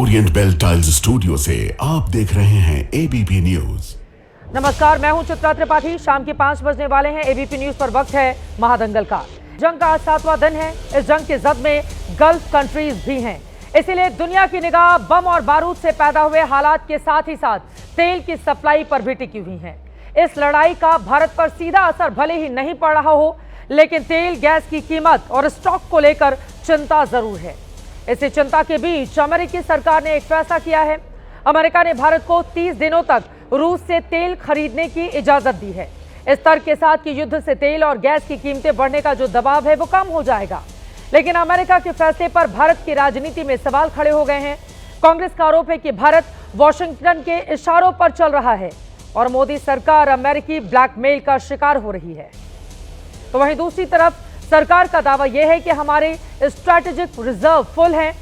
Orient bell tiles studio से आप देख रहे हैं एबीपी न्यूज। नमस्कार, मैं हूं चित्रा त्रिपाठी। शाम के 5 बजने वाले हैं। एबीपी न्यूज पर वक्त है महादंगल का। जंग का आज 7वां दिन है। इस जंग के जद में गल्फ कंट्रीज भी हैं, इसीलिए दुनिया की निगाह बम और बारूद से पैदा हुए हालात के साथ ही साथ तेल की सप्लाई पर भी टिकी हुई है। इस लड़ाई का भारत पर सीधा असर भले ही नहीं पड़ रहा हो, लेकिन तेल गैस की कीमत और स्टॉक को लेकर चिंता जरूर है। इसी चिंता के बीच अमेरिकी सरकार ने एक फैसला किया है। अमेरिका ने भारत को 30 दिनों तक रूस से तेल खरीदने की इजाजत दी है। इस तर्क के साथ कि युद्ध से तेल और गैस की कीमतें बढ़ने का जो दबाव है वो कम हो जाएगा। लेकिन अमेरिका के फैसले पर भारत की राजनीति में सवाल खड़े हो गए हैं। कांग्रेस का आरोप है कि भारत वॉशिंगटन के इशारों पर चल रहा है और मोदी सरकार अमेरिकी ब्लैकमेल का शिकार हो रही है। तो वहीं दूसरी तरफ सरकार का दावा यह है कि हमारे स्ट्रैटेजिक रिजर्व फुल हैं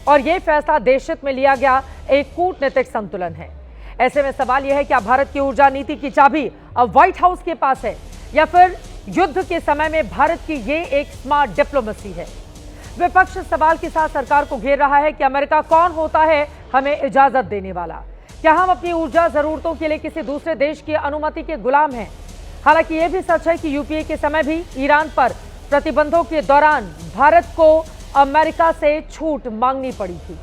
और यह फैसला देश हित में लिया गया एक कूटनीतिक संतुलन है। ऐसे में सवाल यह है कि भारत की ऊर्जा नीति की चाबी अब व्हाइट हाउस के पास है या फिर युद्ध के समय में भारत की ये एक स्मार्ट डिप्लोमेसी है। विपक्ष सवाल के साथ सरकार को घेर रहा है कि अमेरिका कौन होता है हमें इजाजत देने वाला। क्या हम अपनी ऊर्जा जरूरतों के लिए किसी दूसरे देश की अनुमति के गुलाम हैं? हालांकि यह भी सच है कि यूपीए के समय भी ईरान पर प्रतिबंधों के दौरान भारत को अमेरिका से छूट मांगनी पड़ी थी।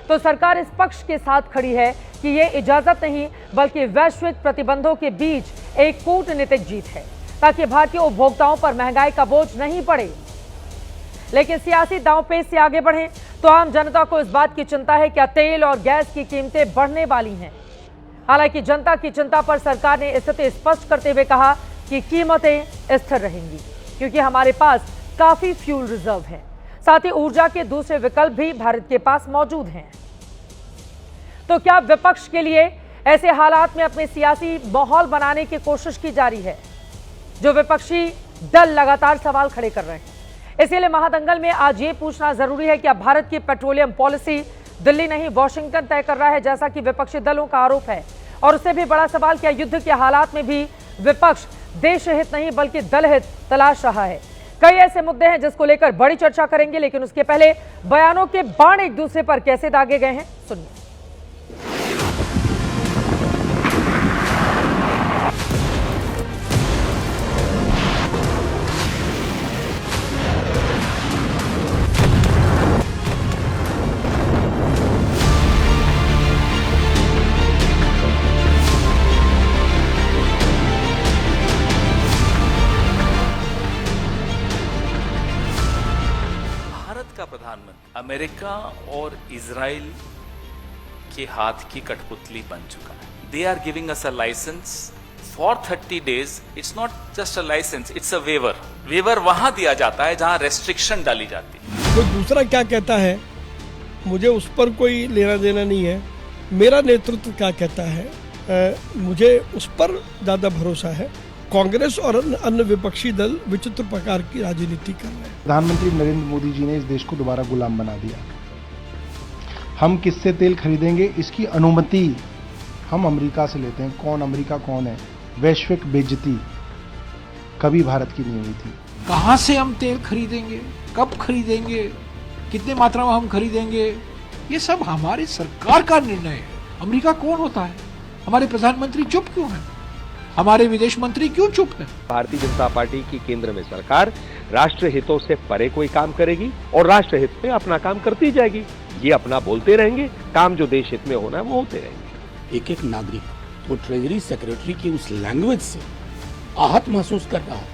तो सरकार इस पक्ष के साथ खड़ी है कि यह इजाजत नहीं बल्कि वैश्विक प्रतिबंधों के बीच एक कूटनीतिक जीत है, ताकि भारतीय उपभोक्ताओं पर महंगाई का बोझ नहीं पड़े। लेकिन सियासी दांवपेच से आगे बढ़ें तो आम जनता को इस बात की चिंता है कि तेल और गैस की कीमतें बढ़ने वाली हैं। हालांकि जनता की चिंता पर सरकार ने स्थिति स्पष्ट करते हुए कहा कि कीमतें स्थिर रहेंगी क्योंकि हमारे पास काफी फ्यूल रिजर्व है। साथ ही ऊर्जा के दूसरे विकल्प भी भारत के पास मौजूद हैं। तो क्या विपक्ष के लिए ऐसे हालात में अपने सियासी माहौल बनाने की कोशिश की जा रही है? जो विपक्षी दल लगातार सवाल खड़े कर रहे हैं। इसीलिए महादंगल में आज ये पूछना जरूरी है कि अब भारत की पेट्रोलियम पॉलिसी दिल्ली नहीं वॉशिंगटन तय कर रहा है, जैसा कि विपक्षी दलों का आरोप है। और उससे भी बड़ा सवाल, क्या युद्ध के हालात में भी विपक्ष देश हित नहीं बल्कि दल हित तलाश रहा है? कई ऐसे मुद्दे हैं जिसको लेकर बड़ी चर्चा करेंगे, लेकिन उसके पहले बयानों के बाण एक दूसरे पर कैसे दागे गए हैं सुनिए। प्रधानमंत्री अमेरिका और इजराइल के हाथ की कठपुतली बन चुका है। They are giving us a licence for 30 days। It's not just a licence, it's a waiver. Waiver वहां दिया जाता है जहां रेस्ट्रिक्शन डाली जाती है। तो दूसरा क्या कहता है मुझे उस पर कोई लेना देना नहीं है। मेरा नेतृत्व क्या कहता है मुझे उस पर ज्यादा भरोसा है। कांग्रेस और अन्य विपक्षी दल विचित्र प्रकार की राजनीति कर रहे हैं। प्रधानमंत्री नरेंद्र मोदी जी ने इस देश को दोबारा गुलाम बना दिया। हम किससे तेल खरीदेंगे इसकी अनुमति हम अमेरिका से लेते हैं। कौन अमेरिका कौन है? वैश्विक बेइज्जती कभी भारत की नहीं हुई थी। कहां से हम तेल खरीदेंगे, कब खरीदेंगे, कितने मात्रा में हम खरीदेंगे, ये सब हमारी सरकार का निर्णय है। अमेरिका कौन होता है? हमारे प्रधानमंत्री चुप क्यों है? हमारे विदेश मंत्री क्यों चुप है? भारतीय जनता पार्टी की केंद्र में सरकार राष्ट्र हितों से परे कोई काम करेगी और राष्ट्र हित में अपना काम करती जाएगी। ये अपना बोलते रहेंगे, काम जो देश हित में होना है वो होते रहेंगे। एक एक नागरिक वो ट्रेजरी सेक्रेटरी की उस लैंग्वेज से आहत महसूस कर रहा है।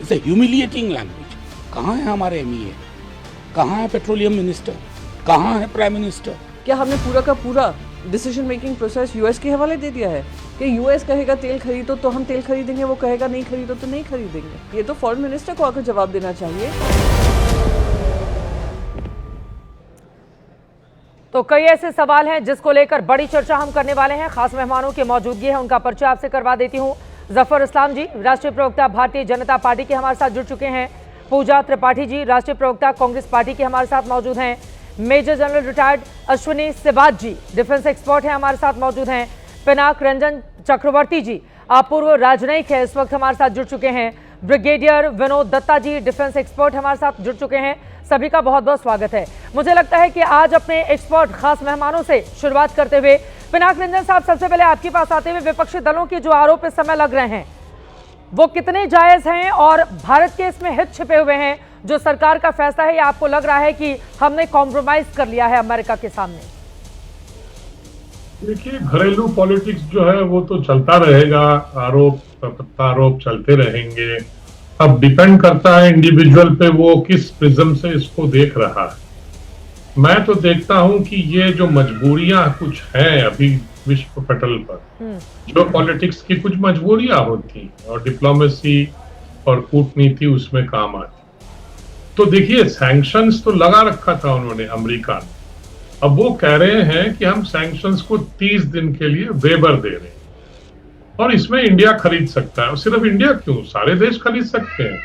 It's a humiliating language. कहाँ है हमारे एमईए? कहाँ है पेट्रोलियम मिनिस्टर? कहाँ है प्राइम मिनिस्टर? क्या हमने पूरा का पूरा डिसीजन मेकिंग प्रोसेस यूएस के हवाले दे दिया है कि यूएस कहेगा तेल खरीदो तो हम तेल खरीदेंगे, वो कहेगा नहीं खरीदो तो नहीं खरीदेंगे? ये तो फॉरेन मिनिस्टर को आकर जवाब देना चाहिए। तो कई ऐसे सवाल हैं जिसको लेकर बड़ी चर्चा हम करने वाले हैं। खास मेहमानों की मौजूदगी है, उनका परिचय आपसे करवा देती हूँ। जफर इस्लाम जी, राष्ट्रीय प्रवक्ता भारतीय जनता पार्टी के हमारे साथ जुड़ चुके हैं। पूजा त्रिपाठी जी, राष्ट्रीय प्रवक्ता कांग्रेस पार्टी के हमारे साथ मौजूद हैं। मेजर जनरल रिटायर्ड अश्विनी सिबाज जी, डिफेंस एक्सपर्ट हैं, हमारे साथ मौजूद हैं। पिनाक रंजन चक्रवर्ती जी, आप पूर्व राजनयिक है, इस वक्त हमारे साथ जुड़ चुके हैं। ब्रिगेडियर विनोद दत्ता जी, डिफेंस एक्सपर्ट हमारे साथ जुड़ चुके हैं। सभी का बहुत बहुत स्वागत है। मुझे लगता है कि आज अपने एक्सपर्ट खास मेहमानों से शुरुआत करते हुए पिनाक रंजन साहब, सबसे पहले आपके पास आते हुए विपक्षी दलों के जो आरोप इस समय लग रहे हैं वो कितने जायज हैं और भारत के इसमें हित छिपे हुए हैं? जो सरकार का फैसला है, ये आपको लग रहा है कि हमने कॉम्प्रोमाइज कर लिया है अमेरिका के सामने? देखिए, घरेलू पॉलिटिक्स जो है वो तो चलता रहेगा, आरोप प्रत्यारोप चलते रहेंगे। अब डिपेंड करता है इंडिविजुअल पे, वो किस प्रिज्म से इसको देख रहा है। मैं तो देखता हूं कि ये जो मजबूरियां कुछ हैं अभी विश्व पटल पर, जो पॉलिटिक्स की कुछ मजबूरियां होती और डिप्लोमेसी और कूटनीति उसमें काम आती। तो देखिए, सैंक्शंस तो लगा रखा था उन्होंने, अमेरिका ने। अब वो कह रहे हैं कि हम सैंक्शंस को 30 दिन के लिए वेबर दे रहे हैं और इसमें इंडिया खरीद सकता है। और सिर्फ इंडिया क्यों, सारे देश खरीद सकते हैं।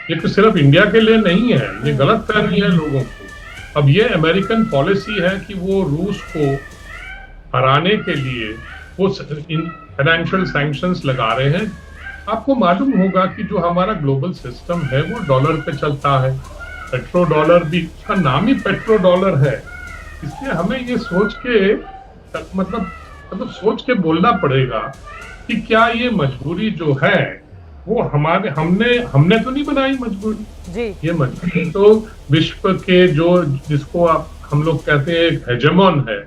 ये तो सिर्फ इंडिया के लिए नहीं है, ये गलत फहमी है लोगों को। अब ये अमेरिकन पॉलिसी है कि वो रूस को हराने के लिए वो फाइनेंशियल सैंक्शंस लगा रहे हैं। आपको मालूम होगा कि जो हमारा ग्लोबल सिस्टम है वो डॉलर पे चलता है। पेट्रो डॉलर भी, उसका नाम ही पेट्रो डॉलर है। इसलिए हमें ये सोच के मतलब सोच के बोलना पड़ेगा कि क्या ये मजबूरी जो है वो हमने तो नहीं बनाई मजबूरी जी। ये मजबूरी तो विश्व के जिसको हम लोग कहते हैं एक हेजेमॉन है,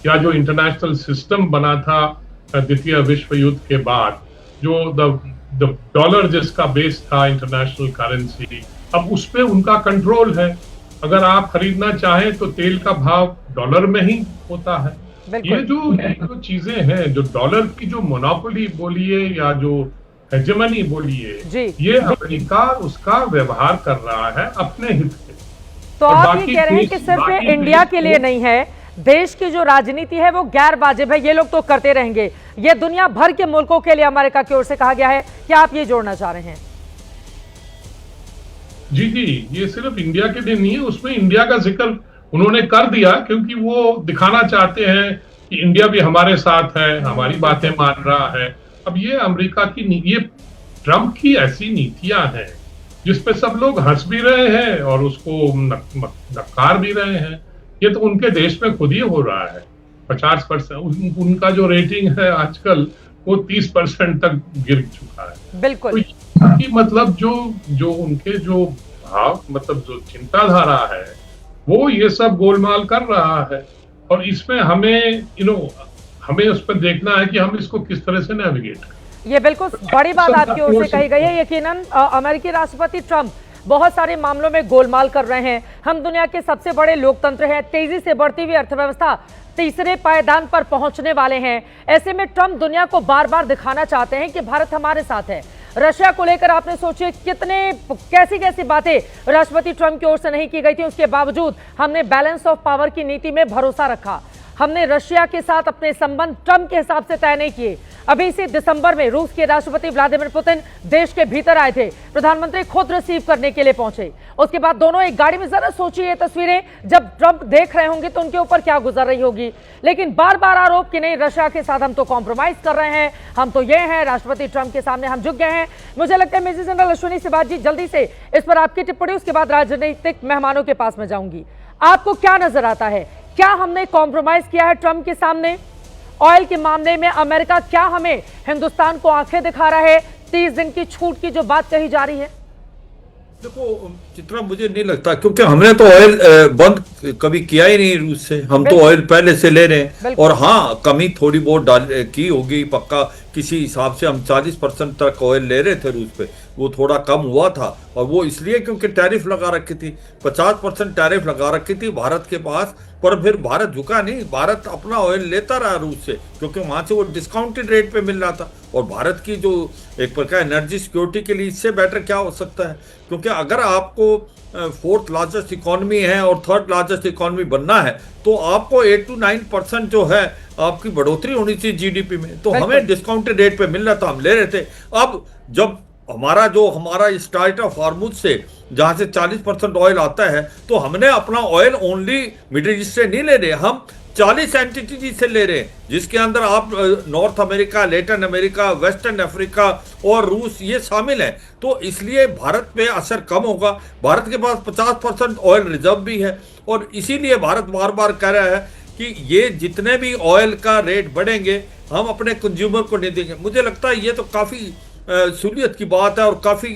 या जो इंटरनेशनल सिस्टम बना था द्वितीय विश्व युद्ध के बाद, जो द डॉलर जिसका बेस था इंटरनेशनल करेंसी, अब उस पे उनका कंट्रोल है। अगर आप खरीदना चाहें तो तेल का भाव डॉलर में ही होता है। ये जो चीजें हैं, जो डॉलर की जो मोनोपोली बोलिए या जो हेजेमनी बोलिए, ये अमेरिका उसका व्यवहार कर रहा है अपने हित के। तो आप ये कह रहे हैं कि सिर्फ इंडिया के लिए नहीं है, देश की जो राजनीति है वो गैर वाजिब है, ये लोग तो करते रहेंगे। ये दुनिया भर के मुल्कों के लिए अमेरिका की ओर से कहा गया है। क्या आप ये जोड़ना चाह रहे हैं? जी, ये सिर्फ इंडिया के लिए नहीं है। उसमें इंडिया का जिक्र उन्होंने कर दिया क्योंकि वो दिखाना चाहते हैं कि इंडिया भी हमारे साथ है, हमारी बातें मान रहा है। अब ये अमेरिका की, ये ट्रंप की ऐसी नीतियां हैं जिसपे सब लोग हंस भी रहे हैं और उसको नकार भी रहे हैं। ये तो उनके देश में खुद ही हो रहा है। 50% उनका जो रेटिंग है आजकल वो 30% तक गिर चुका है। बिल्कुल। तो मतलब जो उनके जो भाव, मतलब जो चिंताधारा है, वो ये सब गोलमाल कर रहा है। और इसमें हमें हमें उस पर देखना है कि हम इसको किस तरह से नेविगेट करें। ये बिल्कुल बड़ी बात आपकी ओर से कही गई है। यकीनन अमेरिकी राष्ट्रपति ट्रंप बहुत सारे मामलों में गोलमाल कर रहे हैं। हम दुनिया के सबसे बड़े लोकतंत्र हैं, तेजी से बढ़ती हुई अर्थव्यवस्था तीसरे पायदान पर पहुंचने वाले हैं। ऐसे में ट्रंप दुनिया को बार बार दिखाना चाहते हैं कि भारत हमारे साथ है। रशिया को लेकर आपने सोचिए कैसी कैसी बातें राष्ट्रपति ट्रंप की ओर से नहीं की गई थी, उसके बावजूद हमने बैलेंस ऑफ पावर की नीति में भरोसा रखा। हमने रशिया के साथ अपने संबंध ट्रंप के हिसाब से तय नहीं किए। अभी इसी दिसंबर में रूस के राष्ट्रपति व्लादिमीर पुतिन देश के भीतर आए थे, प्रधानमंत्री खुद रिसीव करने के लिए पहुंचे। उसके बाद दोनों एक गाड़ी में, जरा सोचिए ये तस्वीरें जब ट्रंप देख रहे होंगे तो उनके ऊपर क्या गुजर रही होगी। लेकिन बार बार आरोप कि नहीं, रशिया के साथ हम तो कॉम्प्रोमाइज कर रहे हैं, हम तो ये हैं, राष्ट्रपति ट्रंप के सामने हम झुक गए हैं। मुझे लगता है मेजर जनरल अश्विनी सिबात जी, जल्दी से इस पर आपकी टिप्पणी, उसके बाद राजनीतिक मेहमानों के पास में जाऊंगी। आपको क्या नजर आता है, क्या हमने कॉम्प्रोमाइज किया है ट्रंप के सामने? ऑयल के मामले में अमेरिका क्या हमें, हिंदुस्तान को आंखें दिखा रहा है? 30 दिन की छूट की जो बात कही जा रही है, देखो चित्रा, मुझे नहीं लगता, क्योंकि हमने तो ऑयल बंद कभी किया ही नहीं रूस से। हम तो ऑयल पहले से ले रहे हैं। और हाँ, कमी थोड़ी बहुत की होगी पक्का, किसी हिसाब से हम 40% तक ऑयल ले रहे थे रूस पे, वो थोड़ा कम हुआ था। और वो इसलिए क्योंकि टैरिफ लगा रखी थी, 50% टैरिफ लगा रखी थी भारत के पास। पर फिर भारत झुका नहीं, भारत अपना ऑयल लेता रहा रूस से, क्योंकि वहां से वो डिस्काउंटेड रेट पे मिल रहा था। और भारत की जो एक प्रकार एनर्जी सिक्योरिटी के लिए इससे बेटर क्या हो सकता है? क्योंकि अगर आपको 4th लार्जेस्ट इकोनॉमी है और 3rd लार्जेस्ट इकोनॉमी बनना है तो आपको 8 to 9% जो है आपकी बढ़ोतरी होनी चाहिए जीडीपी में। तो हमें डिस्काउंटेड रेट पे मिल रहा था, हम ले रहे थे। अब जब हमारा स्ट्राइट ऑफ हॉर्मुज से जहां से 40% ऑयल आता है, तो हमने अपना ऑयल ओनली मिडिल ईस्ट से नहीं ले रहे, हम 40 एंटिटी से ले रहे हैं, जिसके अंदर आप north America, Latin America, western Africa और रूस ये शामिल है। तो इसलिए भारत पे असर कम होगा। भारत के पास 50% ऑयल रिजर्व भी है और इसीलिए भारत बार बार कह रहा है कि ये जितने भी ऑयल का रेट बढ़ेंगे हम अपने कंज्यूमर को नहीं देंगे। मुझे लगता है ये तो काफी सहूलियत की बात है और काफी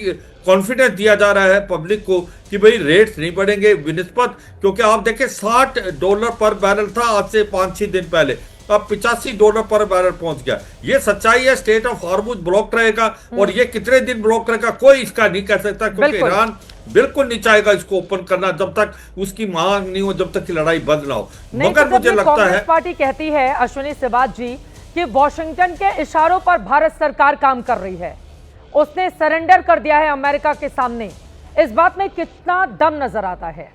कॉन्फिडेंस दिया जा रहा है पब्लिक को कि भाई रेट्स नहीं बढ़ेंगे बिनिस्बत, क्योंकि आप देखें $60 पर बैरल था आज से 5-6 दिन पहले, अब $85 पर बैरल पहुंच गया। ये सच्चाई है। स्टेट ऑफ हॉर्मुज ब्लॉक रहेगा और ये कितने दिन ब्लॉक रहेगा कोई इसका नहीं कह सकता, क्योंकि ईरान बिल्कुल नहीं चाहेगा इसको ओपन करना जब तक उसकी मांग नहीं हो, जब तक की लड़ाई बंद ना हो। मगर मुझे लगता है पार्टी कहती है अश्विनी सिबात जी कि वॉशिंगटन के इशारों पर भारत सरकार काम कर रही है, उसने सरेंडर कर दिया है अमेरिका के सामने। इस बात में कितना दम नजर आता है?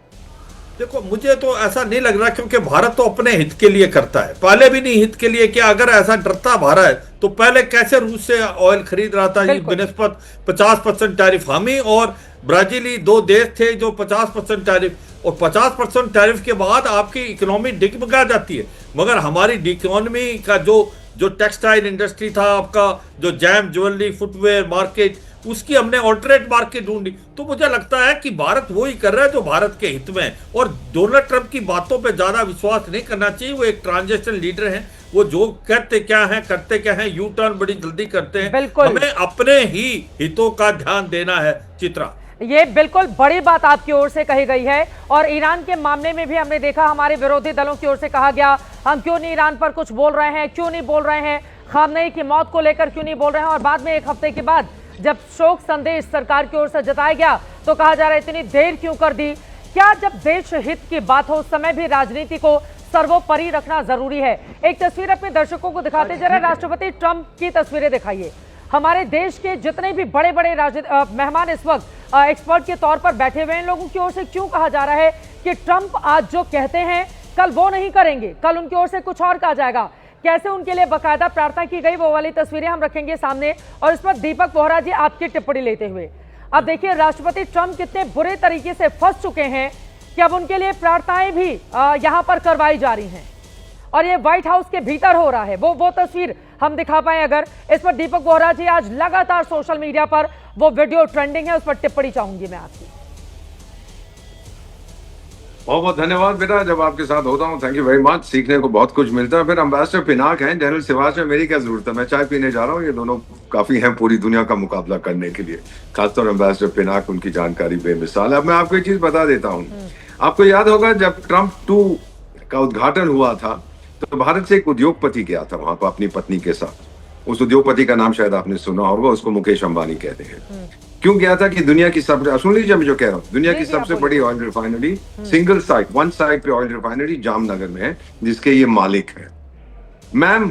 देखो मुझे तो ऐसा नहीं लग रहा, क्योंकि भारत तो अपने हित के लिए करता है, पहले भी नहीं हित के लिए किया। अगर ऐसा डरता भारत तो पहले कैसे रूस से ऑयल खरीद रहा था? बिनिस्बत 50% टैरिफ हम ही और ब्राजील ही 2 देश थे जो 50% टैरिफ, और 50% टैरिफ के बाद आपकी इकोनॉमी डिगमगा जाती है। मगर हमारी इकोनॉमी का जो टेक्सटाइल इंडस्ट्री था, आपका जो जैम ज्वेलरी फुटवेयर मार्केट, उसकी हमने ऑल्टरनेट मार्केट ढूंढी। तो मुझे लगता है कि भारत वो ही कर रहा है जो भारत के हित में है, और डोनाल्ड ट्रंप की बातों पे ज्यादा विश्वास नहीं करना चाहिए। वो एक ट्रांजिशन लीडर हैं, वो जो कहते क्या है करते क्या है, यू टर्न बड़ी जल्दी करते हैं। हमें अपने ही हितों का ध्यान देना है। चित्रा, ये बिल्कुल बड़ी बात आपकी ओर से कही गई है, और ईरान के मामले में भी हमने देखा हमारे विरोधी दलों की ओर से कहा गया हम क्यों नहीं ईरान पर कुछ बोल रहे हैं, क्यों नहीं बोल रहे हैं, खामनेई की मौत को लेकर क्यों नहीं बोल रहे हैं। और बाद में 1 हफ्ते के बाद जब शोक संदेश सरकार की ओर से जताया गया तो कहा जा रहा है इतनी देर क्यों कर दी। क्या जब देश हित की बात हो उस समय भी राजनीति को सर्वोपरि रखना जरूरी है? एक तस्वीर अपने दर्शकों को दिखाते जरा, राष्ट्रपति ट्रंप की तस्वीरें दिखाइए। हमारे देश के जितने भी बड़े बड़े मेहमान इस वक्त एक्सपर्ट के तौर पर बैठे हुए हैं, लोगों की ओर से क्यों कहा जा रहा है कि ट्रंप आज जो कहते हैं कल वो नहीं करेंगे, कल उनकी ओर से कुछ और कहा जाएगा। कैसे उनके लिए बाकायदा प्रार्थना की गई, वो वाली तस्वीरें हम रखेंगे सामने। और इस पर दीपक बोहरा जी आपकी टिप्पणी लेते हुए, अब देखिए राष्ट्रपति ट्रंप कितने बुरे तरीके से फंस चुके हैं कि अब उनके लिए प्रार्थनाएं भी यहां पर करवाई जा रही हैं, और ये व्हाइट हाउस के भीतर हो रहा है। वो तस्वीर हम दिखा पाए अगर। इस पर दीपक बोहरा जी, आज लगातार सोशल मीडिया पर वो वीडियो ट्रेंडिंग है, उस पर टिप्पणी चाहूंगी मैं आपकी। बहुत बहुत धन्यवाद बेटा, जब आपके साथ होता हूँ थैंक यू वेरी मच, सीखने को बहुत कुछ मिलता है। फिर अम्बेसडर पिनाक हैं, जनरल सिवाच में मेरी क्या जरूरत है, मैं चाय पीने जा रहा हूँ, ये दोनों काफी हैं पूरी दुनिया का मुकाबला करने के लिए। खासतौर अम्बेसडर पिनाक, उनकी जानकारी बेमिसाल है। अब मैं आपको एक चीज बता देता हूँ, आपको याद होगा जब ट्रंप 2 का उद्घाटन हुआ था तो भारत से एक उद्योगपति गया था वहां पर अपनी पत्नी के साथ। उस उद्योगपति का नाम शायद आपने सुना होगा, उसको मुकेश अंबानी कहते हैं। क्यों गया था? कि दुनिया की सबसे, सुन लीजिए मैं जो कह रहा हूँ, दुनिया की सबसे बड़ी oil refinery, single site, 1 site पे ऑयल रिफाइनरी जामनगर में है, जिसके ये मालिक है। मैम,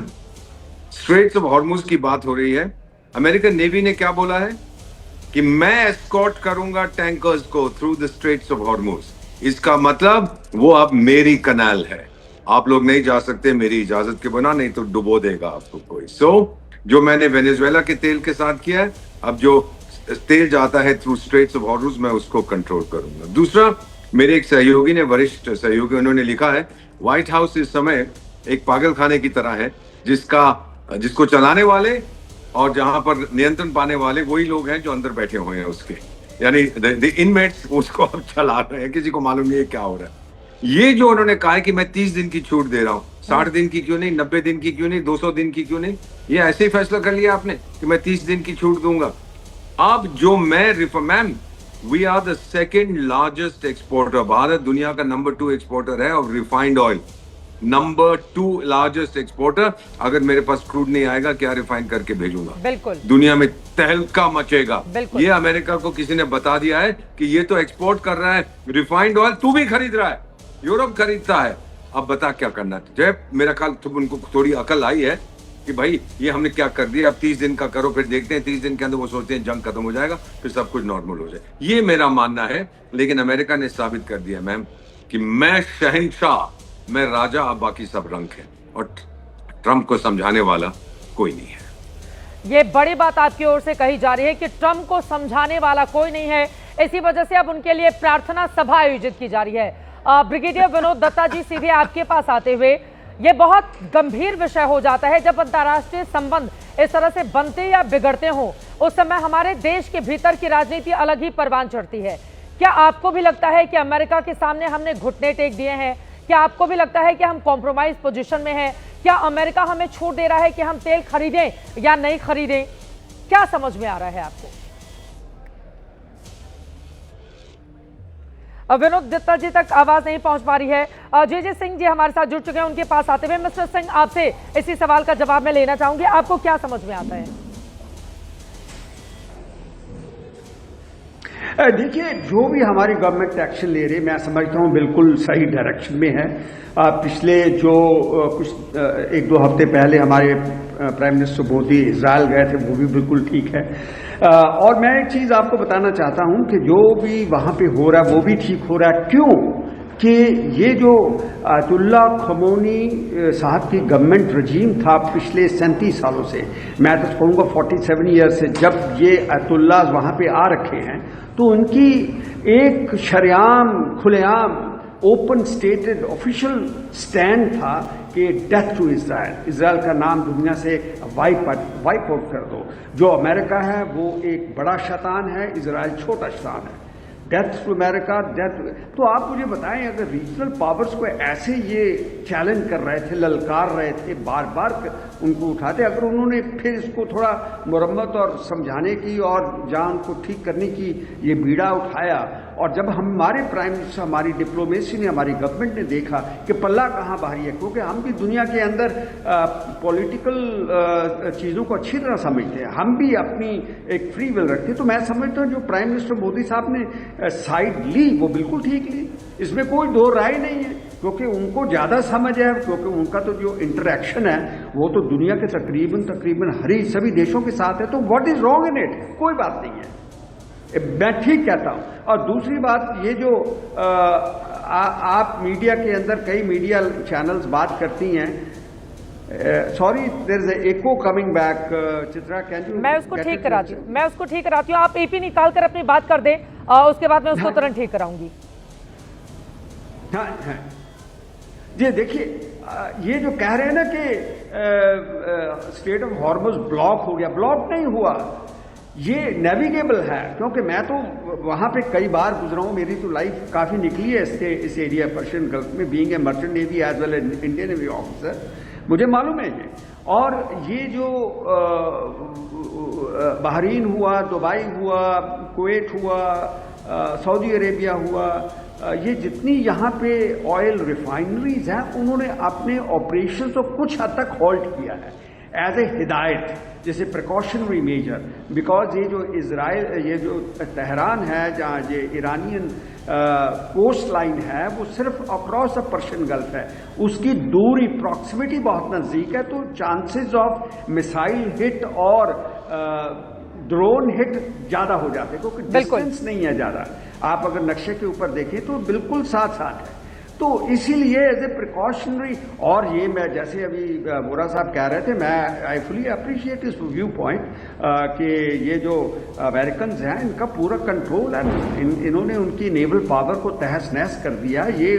स्ट्रेट्स ऑफ हॉर्मुज की बात हो रही है। अमेरिकन नेवी ने क्या बोला है कि मैं एस्कॉर्ट करूंगा टैंकर्स को through the straits of Hormuz. इसका मतलब वो अब मेरी कनाल है, आप लोग नहीं जा सकते मेरी इजाजत के बिना, नहीं तो डुबो देगा आपको कोई। जो मैंने वेनेजुएला के तेल के साथ किया है, अब जो तेल जाता है थ्रू स्ट्रेट्स ऑफ हॉर्मुज मैं उसको कंट्रोल करूंगा। दूसरा, मेरे एक सहयोगी ने, वरिष्ठ सहयोगी, उन्होंने लिखा है व्हाइट हाउस इस समय एक पागल खाने की तरह है, जिसको चलाने वाले और जहां पर नियंत्रण पाने वाले वही लोग हैं जो अंदर बैठे हुए हैं उसके, यानी द इनमेट्स उसको अब चला रहे हैं, किसी को मालूम नहीं है क्या हो रहा है। ये जो उन्होंने कहा है कि मैं 30 दिन की छूट दे रहा हूँ, 60 दिन की क्यों नहीं, 90 दिन की क्यों नहीं, 200 दिन की क्यों नहीं, ये ऐसे ही फैसला कर लिया आपने कि मैं 30 दिन की छूट दूंगा। अब जो ma'am, we are the second largest exporter, Bharat दुनिया का नंबर 2 एक्सपोर्टर है और refined oil number 2 largest exporter. अगर मेरे पास क्रूड नहीं आएगा, क्या रिफाइन करके भेजूंगा? बिल्कुल, दुनिया में तहलका मचेगा। ये अमेरिका को किसी ने बता दिया है कि ये तो एक्सपोर्ट कर रहा है रिफाइंड ऑयल, तू भी खरीद रहा है, यूरोप खरीदता है, अब बता क्या करना है तुझे? मेरा ख्याल तो उनको थोड़ी अकल आई है कि भाई ये हमने क्या कर दिया, अब 30 दिन का करो, फिर देखते हैं 30 दिन के अंदर वो सोचते हैं जंग खत्म हो जाएगा, फिर सब कुछ नॉर्मल हो जाए। ये मेरा मानना है। लेकिन अमेरिका ने साबित कर दिया मैम कि मैं शहंशाह, मैं राजा, अब बाकी सब रंक है, और ट्रंप को समझाने वाला कोई नहीं है। ये बड़ी बात आपकी ओर से कही जा रही है कि ट्रंप को समझाने वाला कोई नहीं है, इसी वजह से अब उनके लिए प्रार्थना सभा आयोजित की जा रही है। ब्रिगेडियर विनोद दत्ता जी, सीधे आपके पास आते हुए, ये बहुत गंभीर विषय हो जाता है जब अंतर्राष्ट्रीय संबंध इस तरह से बनते या बिगड़ते हों। उस समय हमारे देश के भीतर की राजनीति अलग ही परवान चढ़ती है। क्या आपको भी लगता है कि अमेरिका के सामने हमने घुटने टेक दिए हैं? क्या आपको भी लगता है कि हम कॉम्प्रोमाइज पोजीशन में हैं? क्या अमेरिका हमें छूट दे रहा है कि हम तेल खरीदें या नहीं खरीदें? क्या समझ में आ रहा है आपको? विनोद दत्ता जी तक आवाज नहीं पहुंच पा रही है। जे सिंह जी हमारे साथ जुड़ चुके हैं, उनके पास आते हुए मिस्टर सिंह आपसे इसी सवाल का जवाब मैं लेना चाहूंगी। आपको क्या समझ में आता है? देखिए, जो भी हमारी गवर्नमेंट एक्शन ले रही है, मैं समझता हूँ बिल्कुल सही डायरेक्शन में है। पिछले जो कुछ एक दो हफ्ते पहले हमारे प्राइम मिनिस्टर मोदी इजराइल गए थे, वो भी बिल्कुल ठीक है। और मैं एक चीज आपको बताना चाहता हूं कि जो भी वहां पे हो रहा है वो भी ठीक हो रहा है। क्यों? कि ये जो अयतुल्ला खमोनी साहब की गवर्नमेंट रजीम था पिछले 37 सालों से, मैं तो कहूँगा 47 ईयर से, जब ये अयतुल्ला वहां पे आ रखे हैं, तो उनकी एक शरेआम खुलेआम ओपन स्टेटेड ऑफिशियल स्टैंड था कि डेथ टू इसराइल, इसराइल का नाम दुनिया से वाइप आउट कर दो। जो अमेरिका है वो एक बड़ा शैतान है, इसराइल छोटा शैतान है। Death to America, death. तो आप मुझे बताएं, अगर रीजनल पावर्स को ऐसे ये चैलेंज कर रहे थे, ललकार रहे थे, बार बार उनको उठाते, अगर उन्होंने फिर इसको थोड़ा मुरम्मत और समझाने की और जान को ठीक करने की ये बीड़ा उठाया, और जब हमारे प्राइम मिनिस्टर, हमारी डिप्लोमेसी ने, हमारी गवर्नमेंट ने देखा कि पल्ला कहाँ भारी है, क्योंकि हम भी दुनिया के अंदर पॉलिटिकल चीज़ों को अच्छी तरह समझते हैं, हम भी अपनी एक फ्री विल रखते हैं। तो मैं समझता हूँ जो प्राइम मिनिस्टर मोदी साहब ने साइड ली वो बिल्कुल ठीक ली, इसमें कोई दो राय नहीं है, क्योंकि उनको ज़्यादा समझ है, क्योंकि उनका तो जो इंटरेक्शन है वो तो दुनिया के तकरीबन हर सभी देशों के साथ है। तो what is wrong in it? कोई बात नहीं है, मैं ठीक कहता हूं। और दूसरी बात, ये जो आप मीडिया के अंदर कई मीडिया चैनल्स बात करती हैं, sorry there is echo coming back, Chitra can you? मैं उसको ठीक कराती हूँ, आप एपी निकाल कर अपनी बात कर दें, उसके बाद मैं उसको तुरंत ठीक कराऊंगी। हाँ हाँ जी, देखिए, ये जो कह रहे हैं ना कि स्ट्रेट ऑफ हॉर्मुज़ ब्लॉक हो गया, ब्लॉक नहीं हुआ, ये नेविगेबल है। क्योंकि मैं तो वहाँ पे कई बार गुजरा हूँ, मेरी तो लाइफ काफ़ी निकली है इस एरिया पर्शियन गल्फ में, being a merchant navy as well as Indian navy officer, मुझे मालूम है ये। और ये जो बहरीन हुआ, दुबई हुआ, कुवैत हुआ, सऊदी अरेबिया हुआ, ये जितनी यहाँ पे ऑयल रिफाइनरीज हैं, उन्होंने अपने ऑपरेशन को कुछ हद तक होल्ड किया है एज ए हिदायत, जैसे प्रिकॉशनरी मेजर, बिकॉज ये जो इजराइल, ये जो तेहरान है, जहाँ ये ईरानियन कोस्ट लाइन है, वो सिर्फ अक्रॉस द पर्शियन गल्फ है, उसकी दूरी, प्रॉक्सिमिटी बहुत नज़दीक है, तो चांसेस ऑफ मिसाइल हिट और ड्रोन हिट ज़्यादा हो जाते हैं, क्योंकि डिस्टेंस नहीं है ज़्यादा। आप अगर नक्शे के ऊपर देखें तो बिल्कुल साथ साथ है, तो इसीलिए एज ए प्रिकॉशनरी। और ये मैं जैसे अभी वोरा साहब कह रहे थे, मैं आई फुली अप्रिशिएट इस व्यू पॉइंट कि ये जो अमेरिकन हैं इनका पूरा कंट्रोल है, इन्होंने उनकी नेवल पावर को तहस नहस कर दिया, ये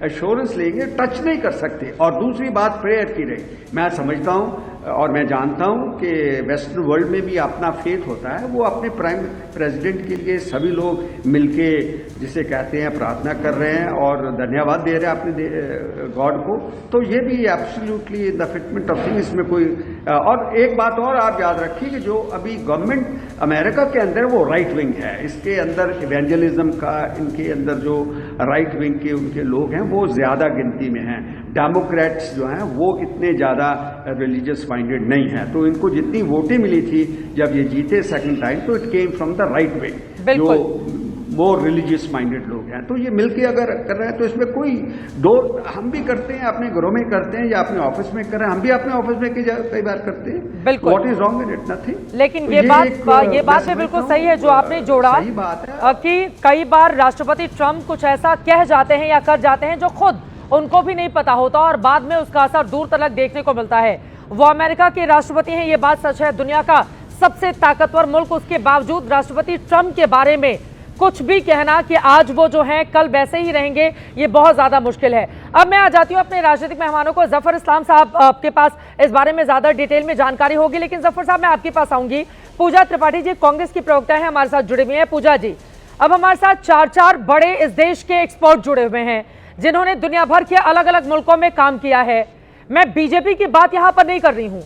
एश्योरेंस लेंगे, टच नहीं कर सकते। और दूसरी बात प्रेयर की रही, मैं समझता हूँ और मैं जानता हूं कि वेस्टर्न वर्ल्ड में भी अपना फेथ होता है, वो अपने प्राइम प्रेसिडेंट के लिए सभी लोग मिलके जिसे कहते हैं प्रार्थना कर रहे हैं और धन्यवाद दे रहे हैं अपने गॉड को। तो ये भी absolutely the fitment of thing, इसमें कोई। और एक बात और आप याद रखिए कि जो अभी गवर्नमेंट अमेरिका के अंदर वो राइट विंग है, इसके अंदर इवेंजलिज्म का, इनके अंदर जो राइट विंग के उनके लोग हैं वो ज्यादा गिनती में हैं। डेमोक्रेट्स जो हैं वो इतने ज़्यादा रिलीजियस माइंडेड नहीं है, तो इनको जितनी वोटें मिली थी जब ये जीते सेकंड टाइम, तो it came from the right wing, जो मोर रिलीजियस माइंडेड लोग हैं। तो ये मिलके अगर कर रहे हैं तो इसमें कोई दो, हम भी करते हैं, अपने घरों में करते हैं या अपने ऑफिस में कर रहे हैं, हम भी अपने ऑफिस में कई बार करते हैं। What is wrong in it? Nothing. लेकिन तो ये बात भी बिल्कुल सही है जो आपने जोड़ा, सही बात है कि कई बार राष्ट्रपति ट्रंप कुछ ऐसा कह जाते हैं या कर जाते हैं जो खुद उनको भी नहीं पता होता और बाद में उसका असर दूर तक देखने को मिलता है। वो अमेरिका के राष्ट्रपति हैं, ये बात सच है, दुनिया का सबसे ताकतवर मुल्क, उसके बावजूद राष्ट्रपति ट्रंप के बारे में कुछ भी कहना कि आज वो जो हैं कल वैसे ही रहेंगे, ये बहुत ज्यादा मुश्किल है। अब मैं आ जाती हूँ अपने राजनीतिक मेहमानों को। जफर इस्लाम साहब, आपके पास इस बारे में ज्यादा डिटेल में जानकारी होगी, लेकिन जफर साहब मैं आपके पास आऊंगी। पूजा त्रिपाठी जी कांग्रेस की प्रवक्ता है, हमारे साथ जुड़े हुए हैं। पूजा जी, अब हमारे साथ चार बड़े इस देश के एक्सपर्ट जुड़े हुए हैं जिन्होंने दुनिया भर के अलग अलग मुल्कों में काम किया है। मैं बीजेपी की बात यहां पर नहीं कर रही हूं।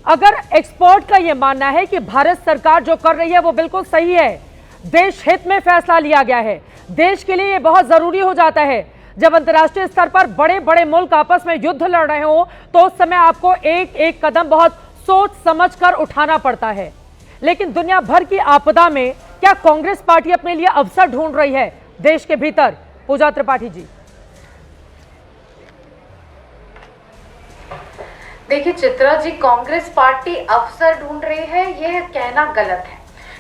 अगर एक्सपर्ट का यह मानना है कि भारत सरकार जो कर रही है वो बिल्कुल सही है, देश हित में फैसला लिया गया है, देश के लिए ये बहुत जरूरी हो जाता है जब अंतर्राष्ट्रीय स्तर पर बड़े बड़े मुल्क आपस में युद्ध लड़ रहे हो, तो उस समय आपको एक एक कदम बहुत सोच समझ कर उठाना पड़ता है। लेकिन दुनिया भर की आपदा में क्या कांग्रेस पार्टी अपने लिए अवसर ढूंढ रही है देश के भीतर? पूजा त्रिपाठी जी। देखिए चित्रा जी, कांग्रेस पार्टी अवसर ढूंढ रही है यह कहना गलत है,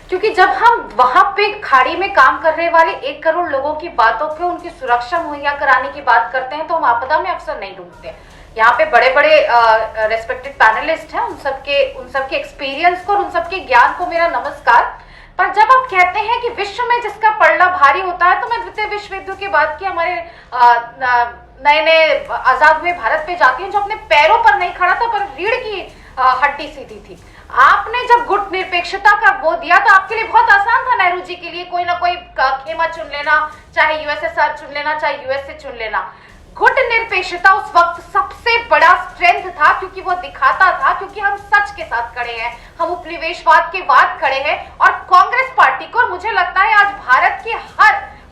क्योंकि जब हम वहां पे खाड़ी में काम करने वाले 1 करोड़ लोगों की बातों पे उनकी सुरक्षा मुहैया कराने की बात करते हैं तो हम आपदा में अवसर नहीं ढूंढते। यहाँ पे बड़े बड़े रेस्पेक्टेड पैनलिस्ट हैं, उन सबके एक्सपीरियंस को और उन सबके ज्ञान को मेरा नमस्कार। पर जब आप कहते हैं कि विश्व में जिसका पलड़ा भारी होता है, तो मैं द्वितीय विश्व युद्ध की बात की हमारे नए आजाद हुए भारत पे जाती हूँ, जो अपने पैरों पर नहीं खड़ा था पर रीढ़ की हड्डी सीधी थी। आपने जब गुट निरपेक्षता का वो दिया तो आपके लिए बहुत आसान था नेहरू जी के लिए कोई ना कोई खेमा चुन लेना, चाहे यूएसएसआर चुन लेना, चाहे यूएसए चुन लेना। गुट निरपेक्षता उस वक्त सबसे बड़ा स्ट्रेंथ था, क्योंकि वो दिखाता था, क्योंकि हम सच के साथ खड़े हैं, हम उपनिवेशवाद के बाद खड़े हैं। और कांग्रेस पार्टी को मुझे लगता है आज भारत के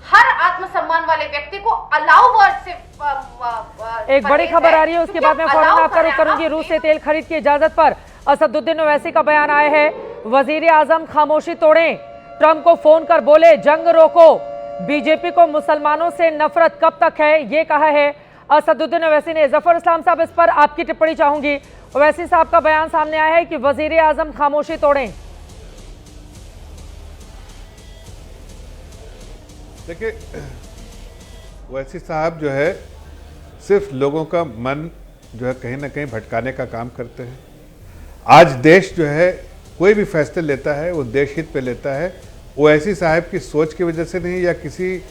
हर आत्मसम्मान वाले व्यक्ति को अलाउ वर्ड से एक बड़ी खबर आ रही है, उसके बाद मैं फौरन आपका रुख करूंगी। रूस से तेल खरीद की इजाजत पर असदुद्दीन ओवैसी का बयान आया है। वजीर आजम खामोशी तोड़ें, ट्रंप को फोन कर बोले जंग रोको, बीजेपी को मुसलमानों से नफरत कब तक है, ये कहा है असदुद्दीन ओवैसी ने। जफर इस्लाम साहब, इस पर आपकी टिप्पणी चाहूंगी। ओवैसी साहब का बयान सामने आया है कि वजीर आजम खामोशी तोड़ें। देखिए, ओवैसी साहब जो है सिर्फ लोगों का मन जो है कहीं ना कहीं भटकाने का काम करते हैं। आज देश जो है कोई भी फैसले लेता है वो देश हित पे लेता है। ओवैसी साहब की सोच की वजह से नहीं, या किसी